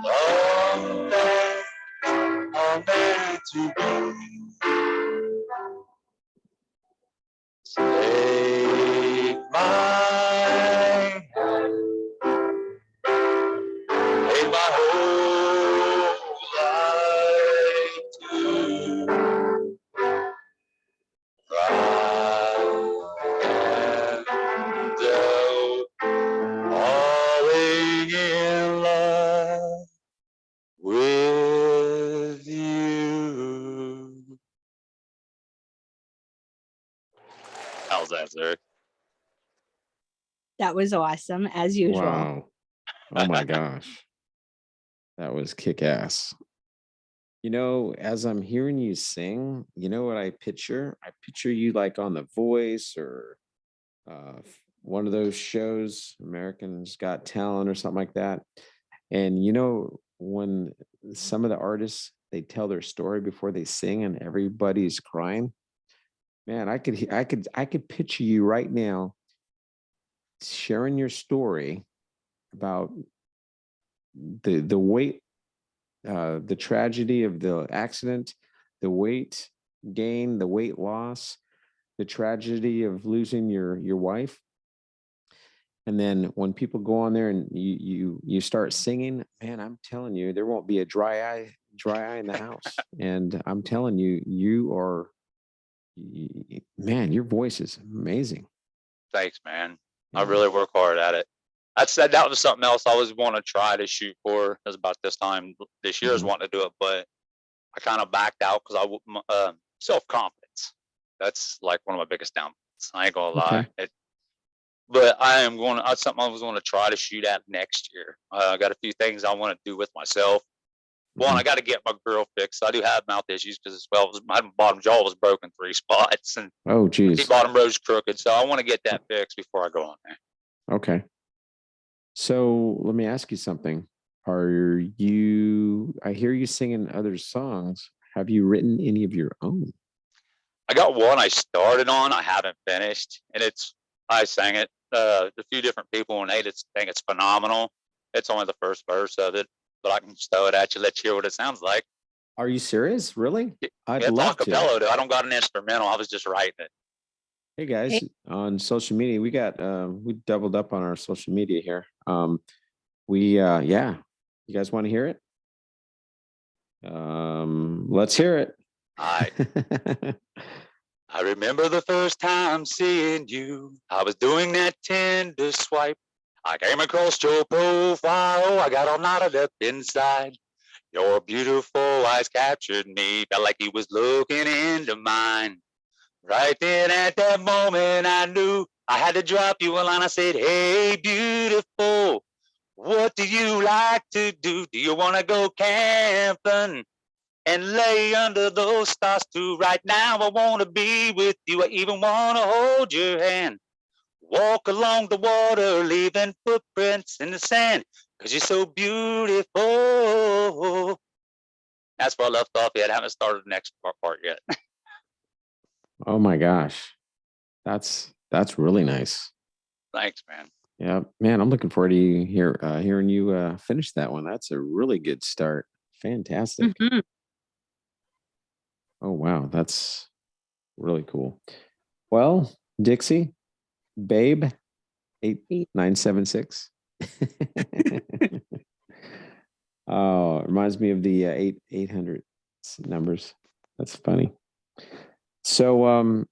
Someday are meant to be. Take my hand, take my whole life too. Falling in love with you. How's that, sir? That was awesome, as usual. Wow. Oh my gosh. That was kick ass. You know, as I'm hearing you sing, you know what I picture? I picture you like on The Voice or one of those shows, Americans Got Talent or something like that. And you know, when some of the artists, they tell their story before they sing and everybody's crying. Man, I could picture you right now sharing your story about the weight, the tragedy of the accident, the weight gain, the weight loss, the tragedy of losing your wife. And then when people go on there and you start singing, man, I'm telling you, there won't be a dry eye in the house. And I'm telling you, man, your voice is amazing. Thanks, man. Yeah. I really work hard at it. That was something else I was want to try to shoot for. It was about this time this year I was wanting to do it, but I kind of backed out because self-confidence. That's like one of my biggest downfalls. I ain't gonna lie. Okay. But that's something I was going to try to shoot at next year. I got a few things I want to do with myself. One, I got to get my girl fixed. I do have mouth issues because my bottom jaw was broken 3 spots and Oh, geez. the bottom row's crooked. So I want to get that fixed before I go on there. Okay. So let me ask you something. I hear you singing other songs. Have you written any of your own? I got one I started on, I haven't finished, and I sang it a few different people, and they just think it's phenomenal. It's only the first verse of it, but I can just throw it at you, let you hear what it sounds like. Are you serious? Really? I'd It's love acapella, to. though. I don't got an instrumental. I was just writing it. Hey guys, on social media, we doubled up on our social media here. You guys want to hear it? Let's hear it. I remember the first time seeing you. I was doing that tender swipe. I came across your profile. I got all knotted up inside. Your beautiful eyes captured me. Felt like he was looking into mine. Right then at that moment, I knew I had to drop you a line. I said, hey, beautiful, what do you like to do? Do you want to go camping and lay under those stars too? Right now, I want to be with you. I even want to hold your hand. Walk along the water, leaving footprints in the sand, 'cause you're so beautiful. That's where I left off yet. I haven't started the next part yet. Oh my gosh. That's really nice. Thanks, man. Yeah, man, I'm looking forward to hearing you finish that one. That's a really good start. Fantastic. Mhm. Oh wow, that's really cool. Well, Dixie, babe, 8976. Oh, it reminds me of the 800 numbers. That's funny. So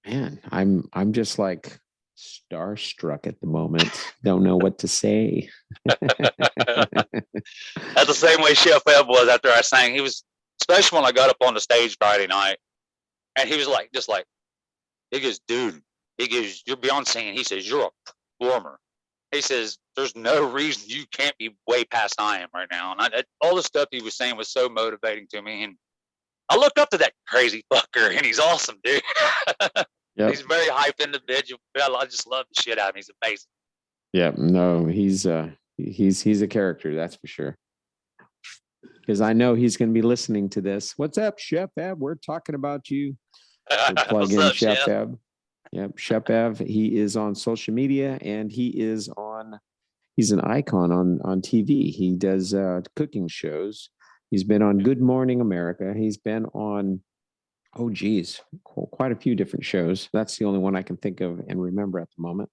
man, I'm just like starstruck at the moment. Don't know what to say. That's the same way Chef Eb was after I sang. He was, especially when I got up on the stage Friday night, and he was like, just like, he goes, dude, he goes, you're Beyonce, and he says, you're a performer. He says, there's no reason you can't be way past I am right now. And all the stuff he was saying was so motivating to me. And I look up to that crazy fucker, and he's awesome, dude. Yep. He's a very hype individual. I just love the shit out of him. He's amazing. Yeah, no, he's a character, that's for sure. Because I know he's going to be listening to this. What's up, Chef Ab? We're talking about you. We'll plug in up, Chef Chef? Ab. Yep, Chef Ab. He is on social media, and he's an icon on TV. He does cooking shows. He's been on Good Morning America. He's been on, oh geez, quite a few different shows. That's the only one I can think of and remember at the moment.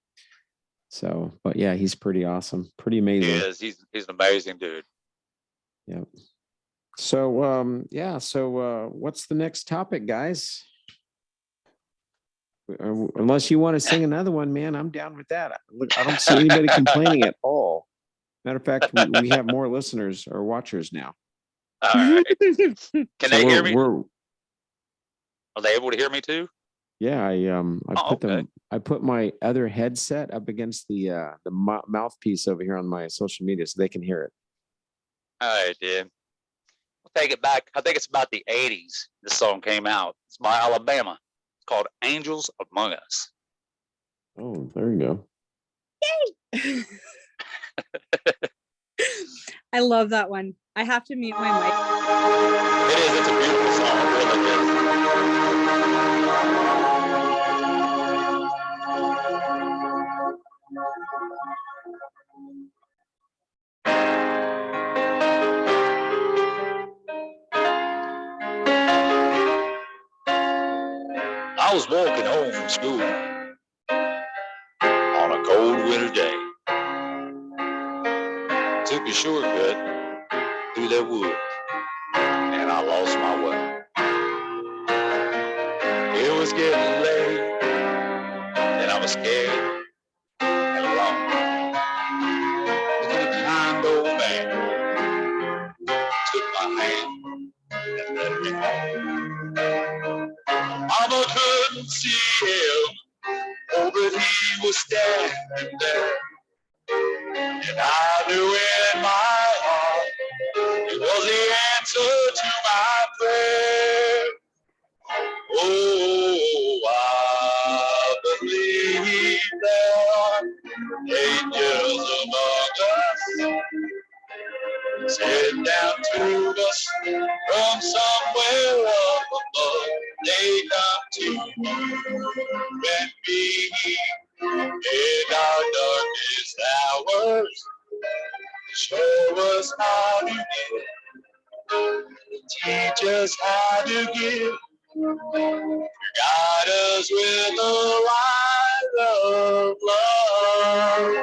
So, but yeah, he's pretty awesome, pretty He amazing. is. He's an amazing dude. Yep. So, yeah. So, what's the next topic, guys? Unless you want to sing another one, man, I'm down with that. Look, I don't see anybody complaining at all. Matter of fact, we have more listeners or watchers now. All right. Can So they hear me? Are they able to hear me too? Yeah, Okay. I put my other headset up against the mouthpiece over here on my social media so they can hear it. All right, dude. We'll take it back. I think it's about the 80s. This song came out. It's by Alabama. It's called Angels Among Us. Oh, there you go. I love that one. I have to mute my mic. It is. It's a beautiful song. It really I was walking home from school on a cold winter day. Took a shortcut through the woods, and I lost my way. It was getting late, and I was scared and alone. Then a kind old man took my hand and led me home. Mama couldn't see him, oh, but he was standing there. And I knew in my heart it was the answer to my prayer. Oh, I believe there are angels among us, sent down to us from somewhere up above. They come to you and me in our darkest hours. Show us how to give, teach us how to give, guide us with the light of love.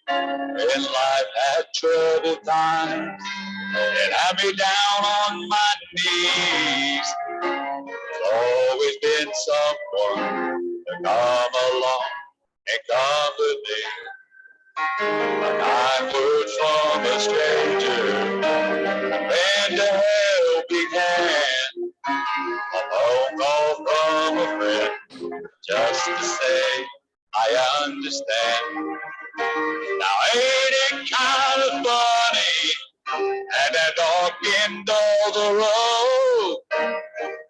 When life had troubled times and had me down on my knees, there's always been someone come along and comfort me. A kind word from a stranger, lend a helping hand, a phone call from a friend, just to say I understand. Now ain't it kind of funny, at that dark end of the road,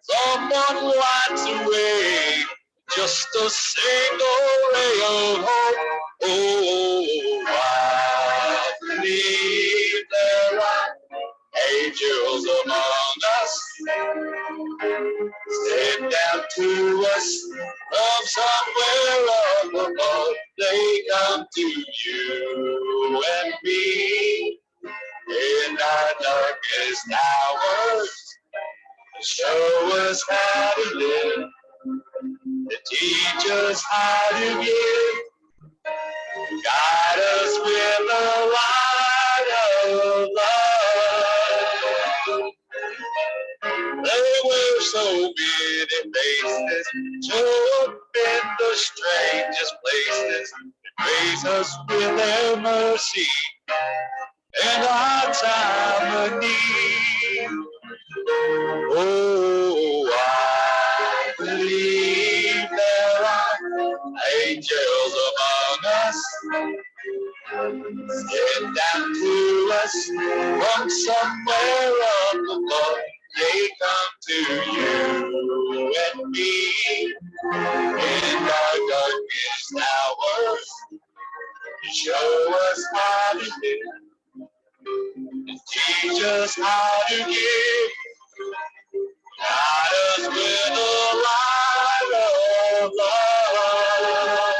someone lights away just a single ray of hope. Oh, I believe there are angels among us, sent down to us from somewhere up above. They come to you and me in our darkest hours, show us how to live, to teach us how to give, guide us with the light of love. They were so many faces, show up in the strangest places, grace us with their mercy in our time of need. Oh, I believe there are angels among us, sent down to us from somewhere up above. They come to you and me in our darkest hours, to show us how to live, and teach us how to give. Guide us with the light of love.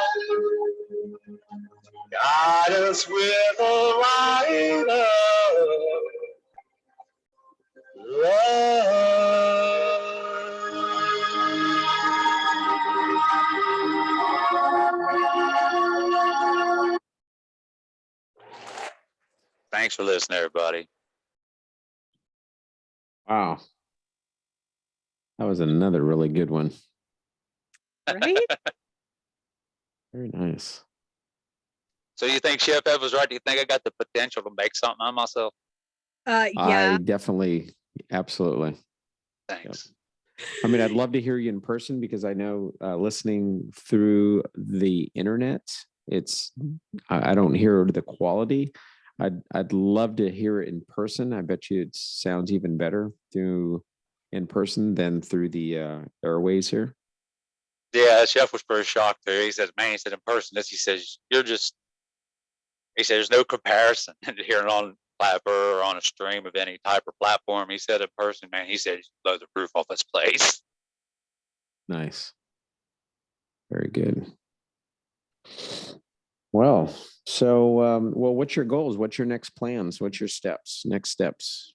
Guide us with the light of love. Thanks for listening, everybody. Wow. That was another really good one. Right? Very nice. So you think Chef Ed was right? Do you think I got the potential to make something out of myself? Yeah. I definitely, absolutely. Thanks. I mean, I'd love to hear you in person because I know listening through the internet, I don't hear the quality. I'd love to hear it in person. I bet you it sounds even better through in person than through the airways here. Yeah, Chef was pretty shocked too. He said, man, he said in person, he says, he said, there's no comparison to hearing on Clapper or on a stream of any type of platform. He said in person, man, he said, blow the roof off this place. Nice. Very good. Well, so, what's your goals? What's your next plans? What's your next steps?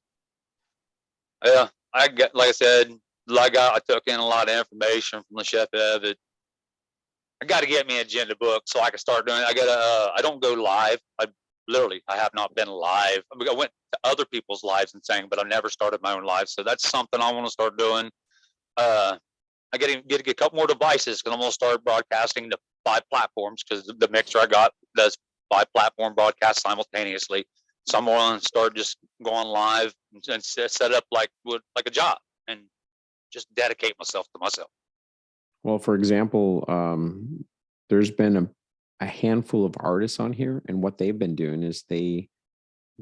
Yeah, I got, like I said, I took in a lot of information from the Chef Ed. I got to get me an agenda book so I can start doing it. I don't go live. I have not been live. I went to other people's lives and sang, but I never started my own live. So that's something I want to start doing. I got to get a couple more devices because I'm going to start broadcasting to 5 platforms because the mixer I got does 5 platform broadcasts simultaneously. So I'm going to start just going live and set up like a job and just dedicate myself to myself. Well, for example, there's been a handful of artists on here, and what they've been doing is they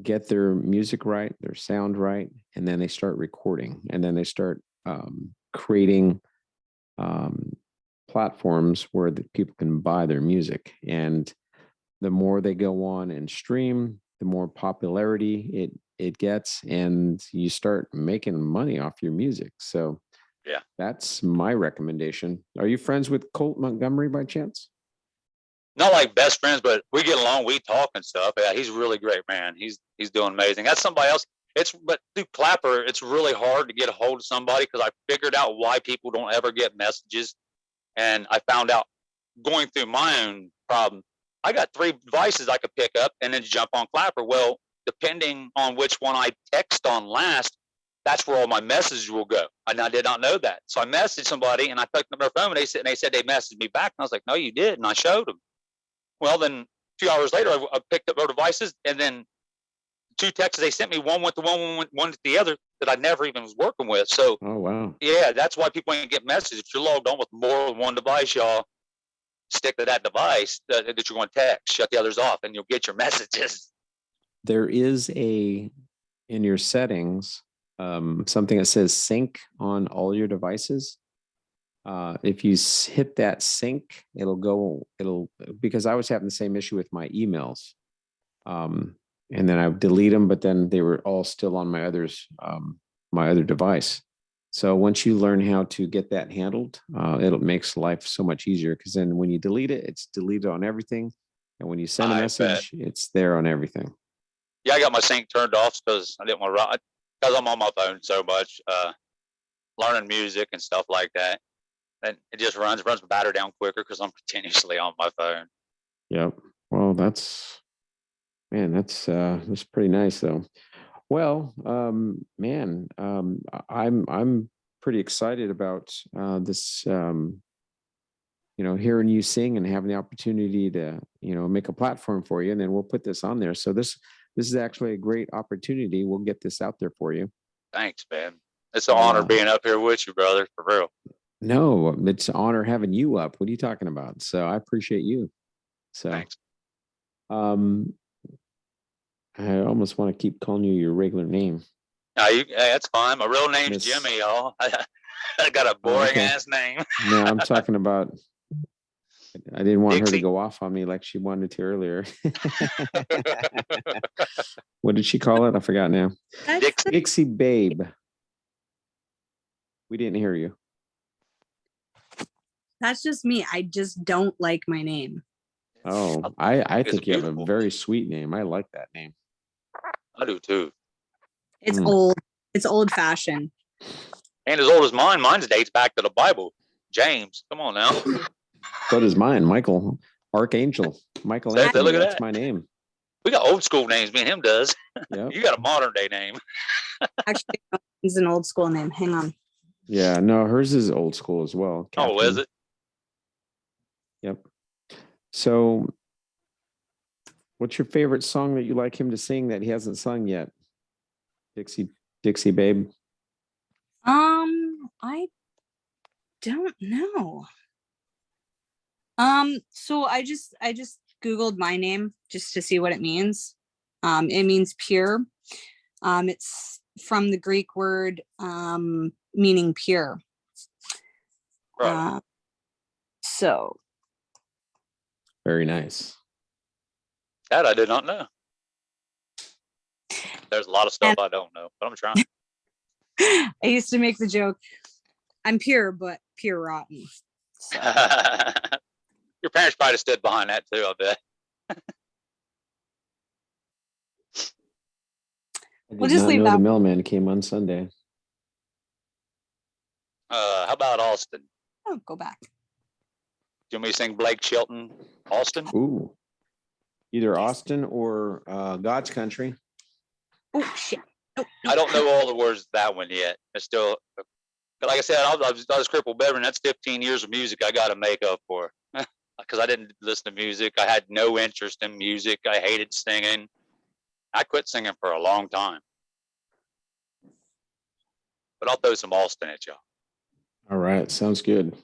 get their music right, their sound right, and then they start recording, and then they start creating platforms where the people can buy their music. And the more they go on and stream, the more popularity it gets, and you start making money off your music. So yeah, that's my recommendation. Are you friends with Colt Montgomery by chance? Not like best friends, but we get along. We talk and stuff. Yeah, he's really great, man. He's doing amazing. That's somebody else. But through Clapper, it's really hard to get a hold of somebody because I figured out why people don't ever get messages. And I found out going through my own problem, I got 3 devices I could pick up and then jump on Clapper. Well, depending on which one I text on last, that's where all my messages will go. And I did not know that. So I messaged somebody and I picked up their phone and they said they messaged me back. And I was like, no, you did. And I showed them. Well, then a few hours later, I picked up their devices and then 2 texts they sent me, one went to one to the other that I never even was working with. So, Oh, wow. yeah, that's why people ain't get messages. If you're logged on with more than one device, y'all stick to that device that you're going to text, shut the others off, and you'll get your messages. There is in your settings, something that says sync on all your devices. If you hit that sync, because I was having the same issue with my emails. And then I would delete them, but then they were all still on my other device. So once you learn how to get that handled, it makes life so much easier, because then when you delete it, it's deleted on everything. And when you send a message, it's there on everything. Yeah, I got my sync turned off because I didn't want to, because I'm on my phone so much, learning music and stuff like that. And it just runs my battery down quicker because I'm continuously on my phone. Yep. Well, that's pretty nice though. Well, I'm pretty excited about this, hearing you sing and having the opportunity to, make a platform for you. And then we'll put this on there. So this is actually a great opportunity. We'll get this out there for you. Thanks, man. It's an honor being up here with you, brother, for real. No, it's an honor having you up. What are you talking about? So I appreciate you. So, thanks. I almost want to keep calling you your regular name. That's fine. My real name's Jimmy, y'all. I got a boring ass name. No, I'm talking about, I didn't want her to go off on me like she wanted to earlier. What did she call it? I forgot now. Dixie Babe. We didn't hear you. That's just me. I just don't like my name. Oh, I think you have a very sweet name. I like that name. I do too. It's old. It's old fashioned. And as old as mine. Mine's dates back to the Bible. James, come on now. So does mine, Michael. Archangel. Michael Anthony, look at that's that. my name. We got old school names, me and him does. Yep. You got a modern day name. Actually, it's an old school name. Hang on. Yeah, no, hers is old school as well. Catherine. Oh, is it? Yep. So what's your favorite song that you like him to sing that he hasn't sung yet? Dixie Babe. I don't know. So I just Googled my name just to see what it means. It means pure. It's from the Greek word meaning pure. Right. So very nice. That I did not know. There's a lot of stuff I don't know, but I'm trying. I used to make the joke, I'm pure, but pure rotten. So. Your parents probably stood behind that too, I bet. We'll just leave that. that. The mailman came on Sunday. How about Austin? Oh, go back. Do you want me to sing Blake Shelton, Austin? Ooh. Either Austin or God's Country. Oh, shit. Nope. I don't know all the words of that one yet. It's still, but like I said, I was crippled veteran. That's 15 years of music I got to make up for. Because I didn't listen to music. I had no interest in music. I hated singing. I quit singing for a long time. But I'll throw some Austin at y'all. All right. Sounds good.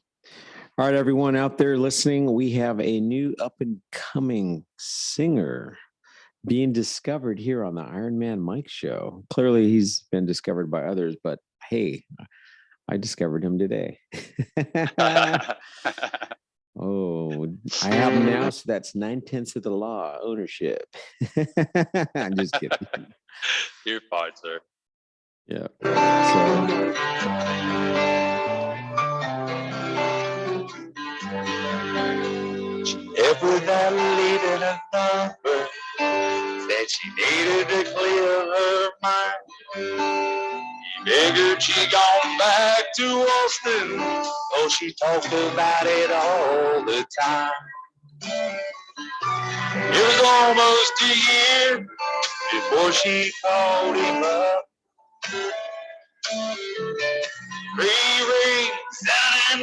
All right, everyone out there listening, we have a new up-and-coming singer being discovered here on the Ironman Mike Show. Clearly, he's been discovered by others, but hey, I discovered him today. Oh, I have him now, so that's 9/10 of the law ownership. I'm just kidding. You're fine, sir. Yeah. Every night leaving a number that she needed to clear her mind. He figured she gone back to Austin, oh, she talked about it all the time. It was almost a year before she called him up.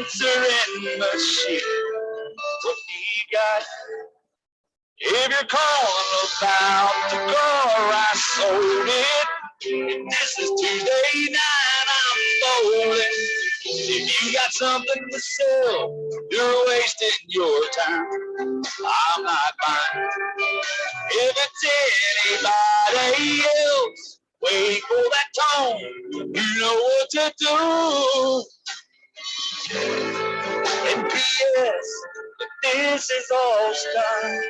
answering machine. What he got? If you're calling about the car, I sold it. If this is Tuesday night, I'm bowling. If you got something to sell, you're wasting your time. I'm not buying. If it's anybody else, wait for that tone. You know what to do. And P.S. But this is all done.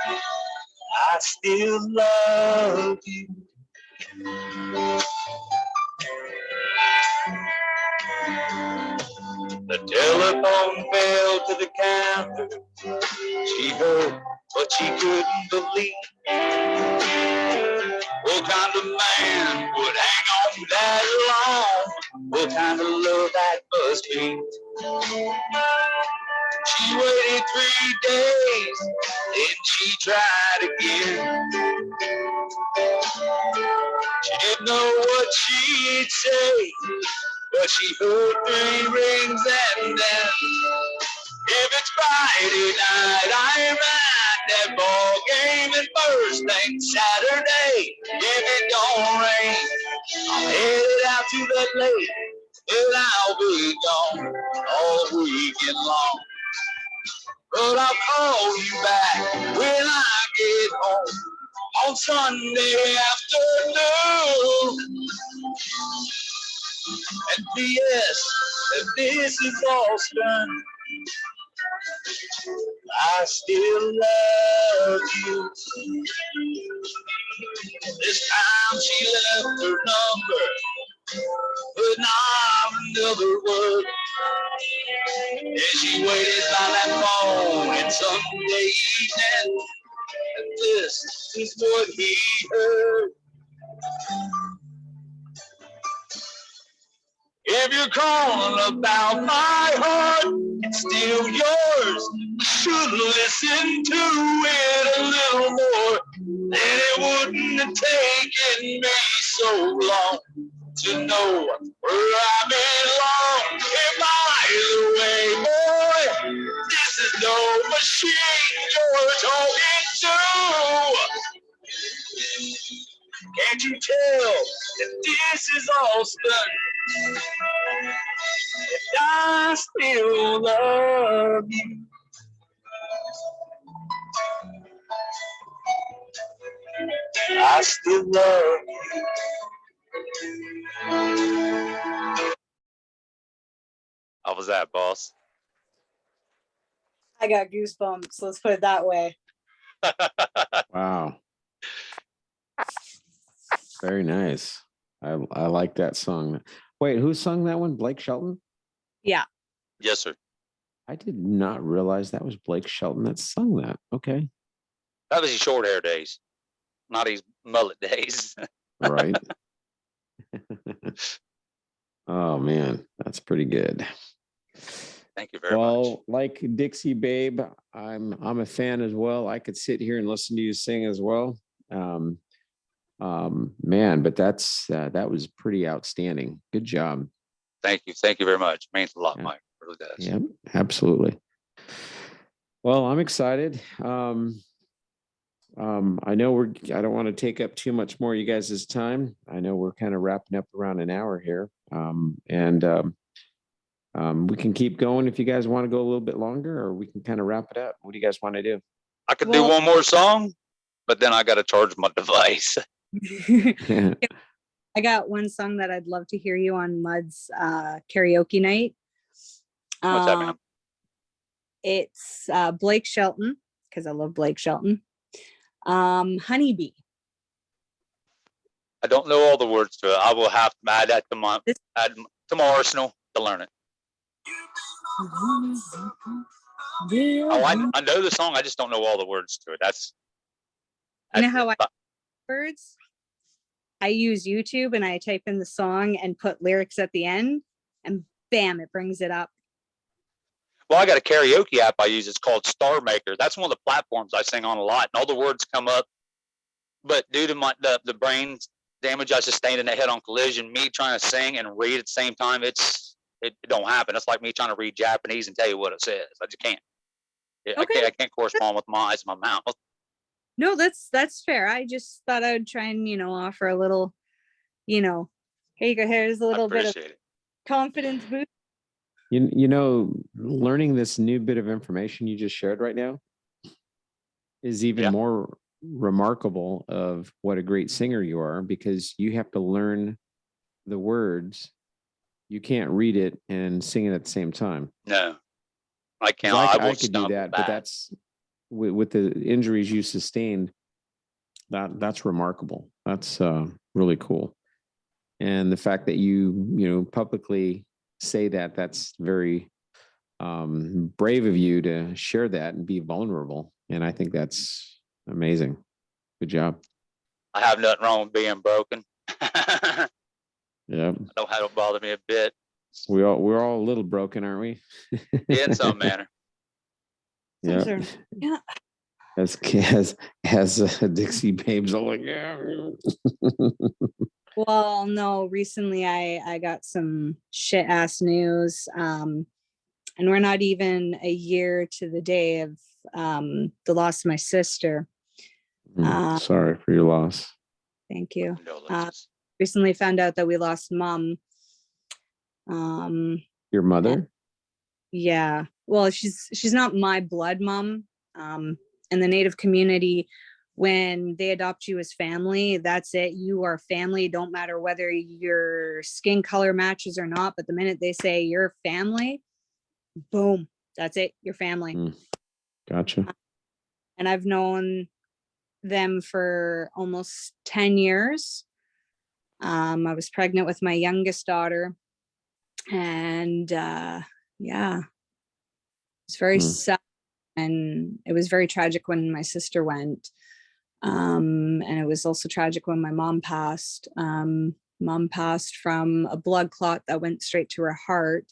I still love you. The telephone fell to the counter. She heard, but she couldn't believe. What kind of man would hang on that long? What kind of love that must be? She waited 3 days, then she tried again. She didn't know what she'd say, but she heard 3 rings and then, if it's Friday night, I'm at that ball game, and first thing Saturday, if it don't rain, I'm headed out to that lake, and I'll be gone all weekend long. But I'll call you back when I get home on Sunday afternoon. And P.S. if this is all done, I still love you. This time she left her number, but not another word. And she waited by that phone and Sunday evening, and this is what he heard. If you're calling about my heart, it's still yours. You should listen to it a little more. Then it wouldn't have taken me so long to know where I belong. And by the way, boy, this is no machine you're talking to. Can't you tell that this is all done? I still love you. I still love you. How was that, boss? I got goosebumps. Let's put it that way. Wow. Very nice. I like that song. Wait, who sung that one? Blake Shelton? Yeah. Yes, sir. I did not realize that was Blake Shelton that sung that. Okay. That was his short hair days, not his mullet days. Right. Oh man, that's pretty good. Thank you very much. Well, like Dixie Babe, I'm a fan as well. I could sit here and listen to you sing as well. Man, but that was pretty outstanding. Good job. Thank you. Thank you very much. Means a lot, Yeah. Mike. It really does. Yeah, absolutely. Well, I'm excited. I know I don't want to take up too much more of you guys' time. I know we're kind of wrapping up around an hour here. We can keep going if you guys want to go a little bit longer, or we can kind of wrap it up. What do you guys want to do? I could do one more song, but then I got to charge my device. I got one song that I'd love to hear you on Mud's karaoke night. What's that, ma'am? It's Blake Shelton, because I love Blake Shelton. Honeybee. I don't know all the words to it. I will have to add that to my arsenal to learn it. Oh, I know the song. I just don't know all the words to it. That's you know how I words? I use YouTube and I type in the song and put lyrics at the end, and bam, it brings it up. Well, I got a karaoke app I use. It's called Star Maker. That's one of the platforms I sing on a lot, and all the words come up. But due to the brain damage I sustained in a head-on collision, me trying to sing and read at the same time, it's it don't happen. It's like me trying to read Japanese and tell you what it says. I just can't. Okay. I can't correspond with my eyes and my mouth. No, that's fair. I just thought I would try and, offer a little, here you go. Here's a I little bit of appreciate it. confidence boost. Learning this new bit of information you just shared right now is even more remarkable of what a great singer you are, because you have to learn the words. You can't read it and sing it at the same time. No, I can't. I could do that, but that's with the injuries you sustained. That's remarkable. That's really cool. And the fact that you publicly say that's very brave of you to share that and be vulnerable. And I think that's amazing. Good job. I have nothing wrong with being broken. Yeah. Don't have it bother me a bit. We're all a little broken, aren't we? In some manner. Yeah. Yeah. As Dixie Babes all like, yeah. Well, no, recently I got some shit ass news. And we're not even a year to the day of the loss of my sister. Sorry for your loss. Thank you. Condolences. Recently found out that we lost mom. Your mother? Yeah. Well, she's not my blood mom. In the Native community, when they adopt you as family, that's it. You are family. It don't matter whether your skin color matches or not. But the minute they say you're family, boom, that's it. You're family. Gotcha. And I've known them for almost 10 years. I was pregnant with my youngest daughter. And yeah, it's very sad. And it was very tragic when my sister went. And it was also tragic when my mom passed. Mom passed from a blood clot that went straight to her heart.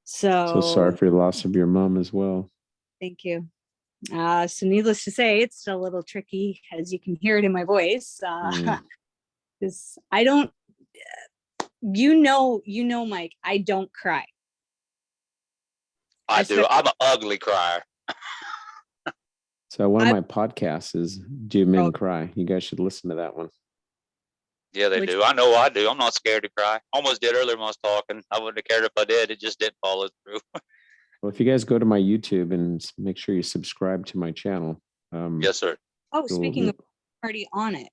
So sorry for the loss of your mom as well. Thank you. So needless to say, it's still a little tricky, as you can hear it in my voice. Because I don't, Mike, I don't cry. I do. I'm an ugly crier. So one of my podcasts is Do Men Cry? You guys should listen to that one. Yeah, they do. I know I do. I'm not scared to cry. Almost did earlier when I was talking. I wouldn't have cared if I did. It just didn't follow through. Well, if you guys go to my YouTube and make sure you subscribe to my channel. Yes, sir. Oh, speaking of, I'm already on it.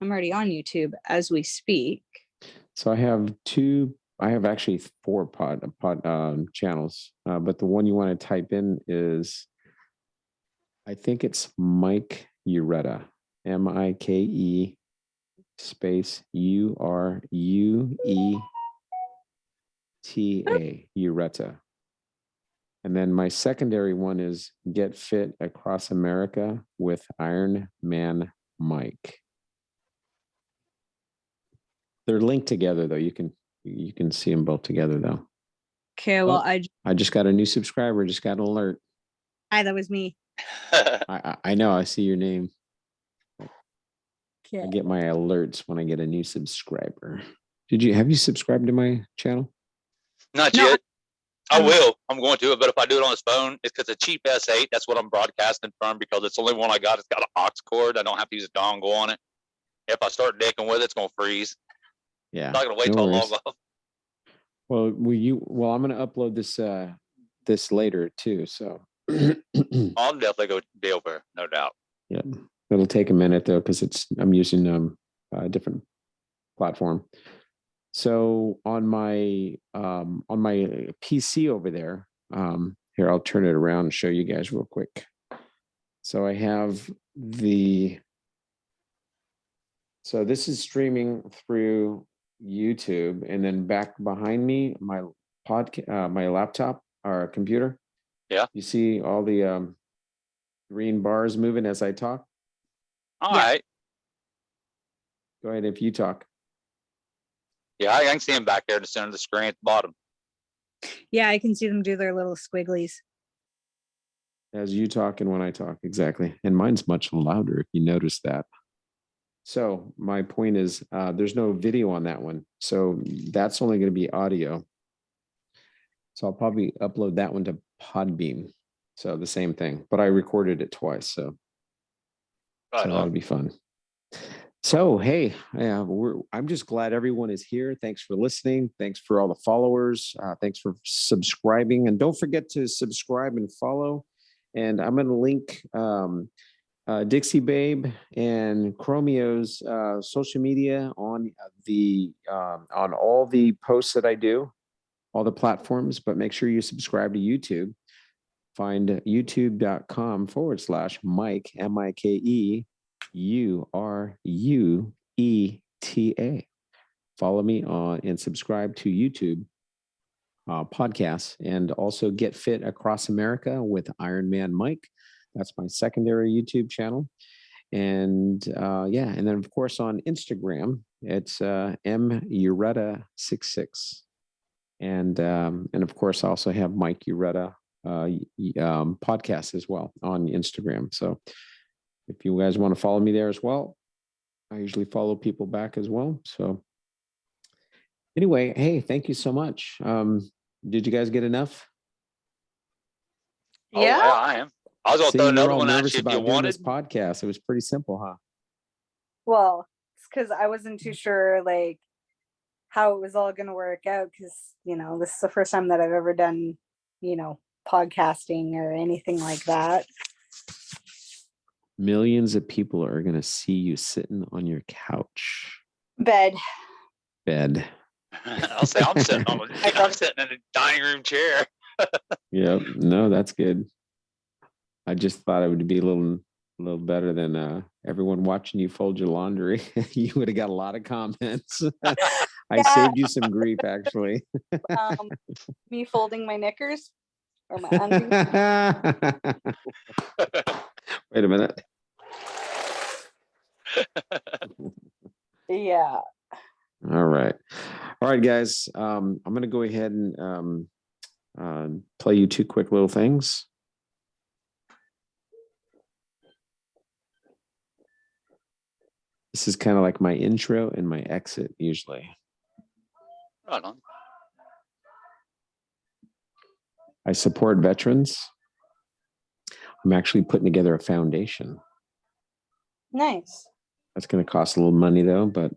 I'm already on YouTube as we speak. So I have actually 4 pod channels, but the one you want to type in is, I think it's Mike Urueta, MIKE space URUETA, Urueta. And then my secondary one is Get Fit Across America with Iron Man Mike. They're linked together though. You can see them both together though. Okay, well, I just got a new subscriber. Just got an alert. Hi, that was me. I know. I see your name. Okay. I get my alerts when I get a new subscriber. Have you subscribed to my channel? Not yet. I will. I'm going to it, but if I do it on his phone, it's because it's a cheap S8. That's what I'm broadcasting from, because it's the only one I got. It's got an aux cord. I don't have to use a dongle on it. If I start dicking with it, it's going to freeze. Yeah. I'm not going to wait till I log off. Well, I'm going to upload this later too. So I'll definitely go be over, no doubt. Yeah, it'll take a minute though, because I'm using a different platform. So on my PC over there, here, I'll turn it around and show you guys real quick. So I have so this is streaming through YouTube, and then back behind me, my laptop or computer. Yeah. You see all the green bars moving as I talk? All right. Go ahead if you talk. Yeah, I can see them back there in the center of the screen at the bottom. Yeah, I can see them do their little squigglies. As you talk and when I talk, exactly. And mine's much louder if you notice that. So my point is, there's no video on that one. So that's only going to be audio. So I'll probably upload that one to Podbeam. So the same thing, but I recorded it twice. So that'll be fun. So, hey, I'm just glad everyone is here. Thanks for listening. Thanks for all the followers. Thanks for subscribing. And don't forget to subscribe and follow. And I'm going to link Dixie Babe and Chromeo's social media on all the posts that I do, all the platforms. But make sure you subscribe to YouTube. Find youtube.com/Mike, MIKE. Urueta. Follow me on and subscribe to YouTube podcasts, and also Get Fit Across America with Ironman Mike. That's my secondary YouTube channel. And and then of course on Instagram, it's Urueta66. And of course I also have Mike Urueta podcast as well on Instagram. So if you guys want to follow me there as well, I usually follow people back as well. So anyway, hey, thank you so much. Did you guys get enough? Oh, yeah, I am. I was going to throw another one at you if you wanted. This podcast. It was pretty simple, huh? Well, it's because I wasn't too sure like how it was all going to work out, because this is the first time that I've ever done podcasting or anything like that. Millions of people are going to see you sitting on your couch. Bed. I'll say I'm sitting in a dining room chair. Yep. No, that's good. I just thought it would be a little better than everyone watching you fold your laundry. You would have got a lot of comments. I saved you some grief, actually. Me folding my knickers or my undies. Wait a minute. Yeah. All right, guys. I'm going to go ahead and play you two quick little things. This is kind of like my intro and my exit usually. Right on. I support veterans. I'm actually putting together a foundation. Nice. That's going to cost a little money though, but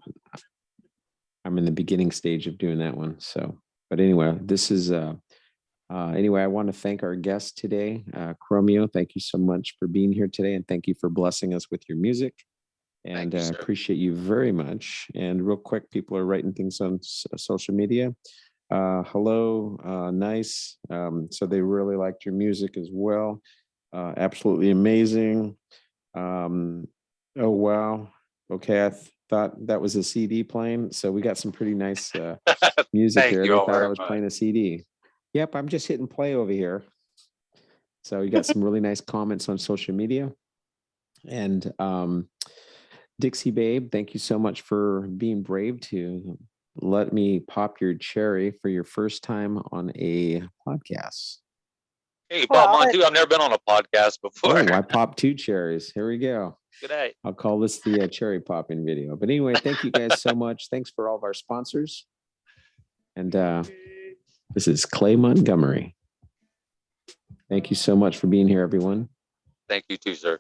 I'm in the beginning stage of doing that one. So, but anyway, this is, anyway, I want to thank our guest today, Chomeo. Thank you so much for being here today. And thank you for blessing us with your music. And I appreciate you very much. And real quick, people are writing things on social media. Hello, nice. So they really liked your music as well. Absolutely amazing. Oh, wow. Okay. I thought that was a CD playing. So we got some pretty nice music here. They thought I was playing a CD. Yep. I'm just hitting play over here. So you got some really nice comments on social media. And Dixie Babe, thank you so much for being brave to let me pop your cherry for your first time on a podcast. Hey, you popped mine too. I've never been on a podcast before. Oh, I popped two cherries. Here we go. Good day. I'll call this the cherry popping video. But anyway, thank you guys so much. Thanks for all of our sponsors. And this is Clay Montgomery. Thank you so much for being here, everyone. Thank you too, sir.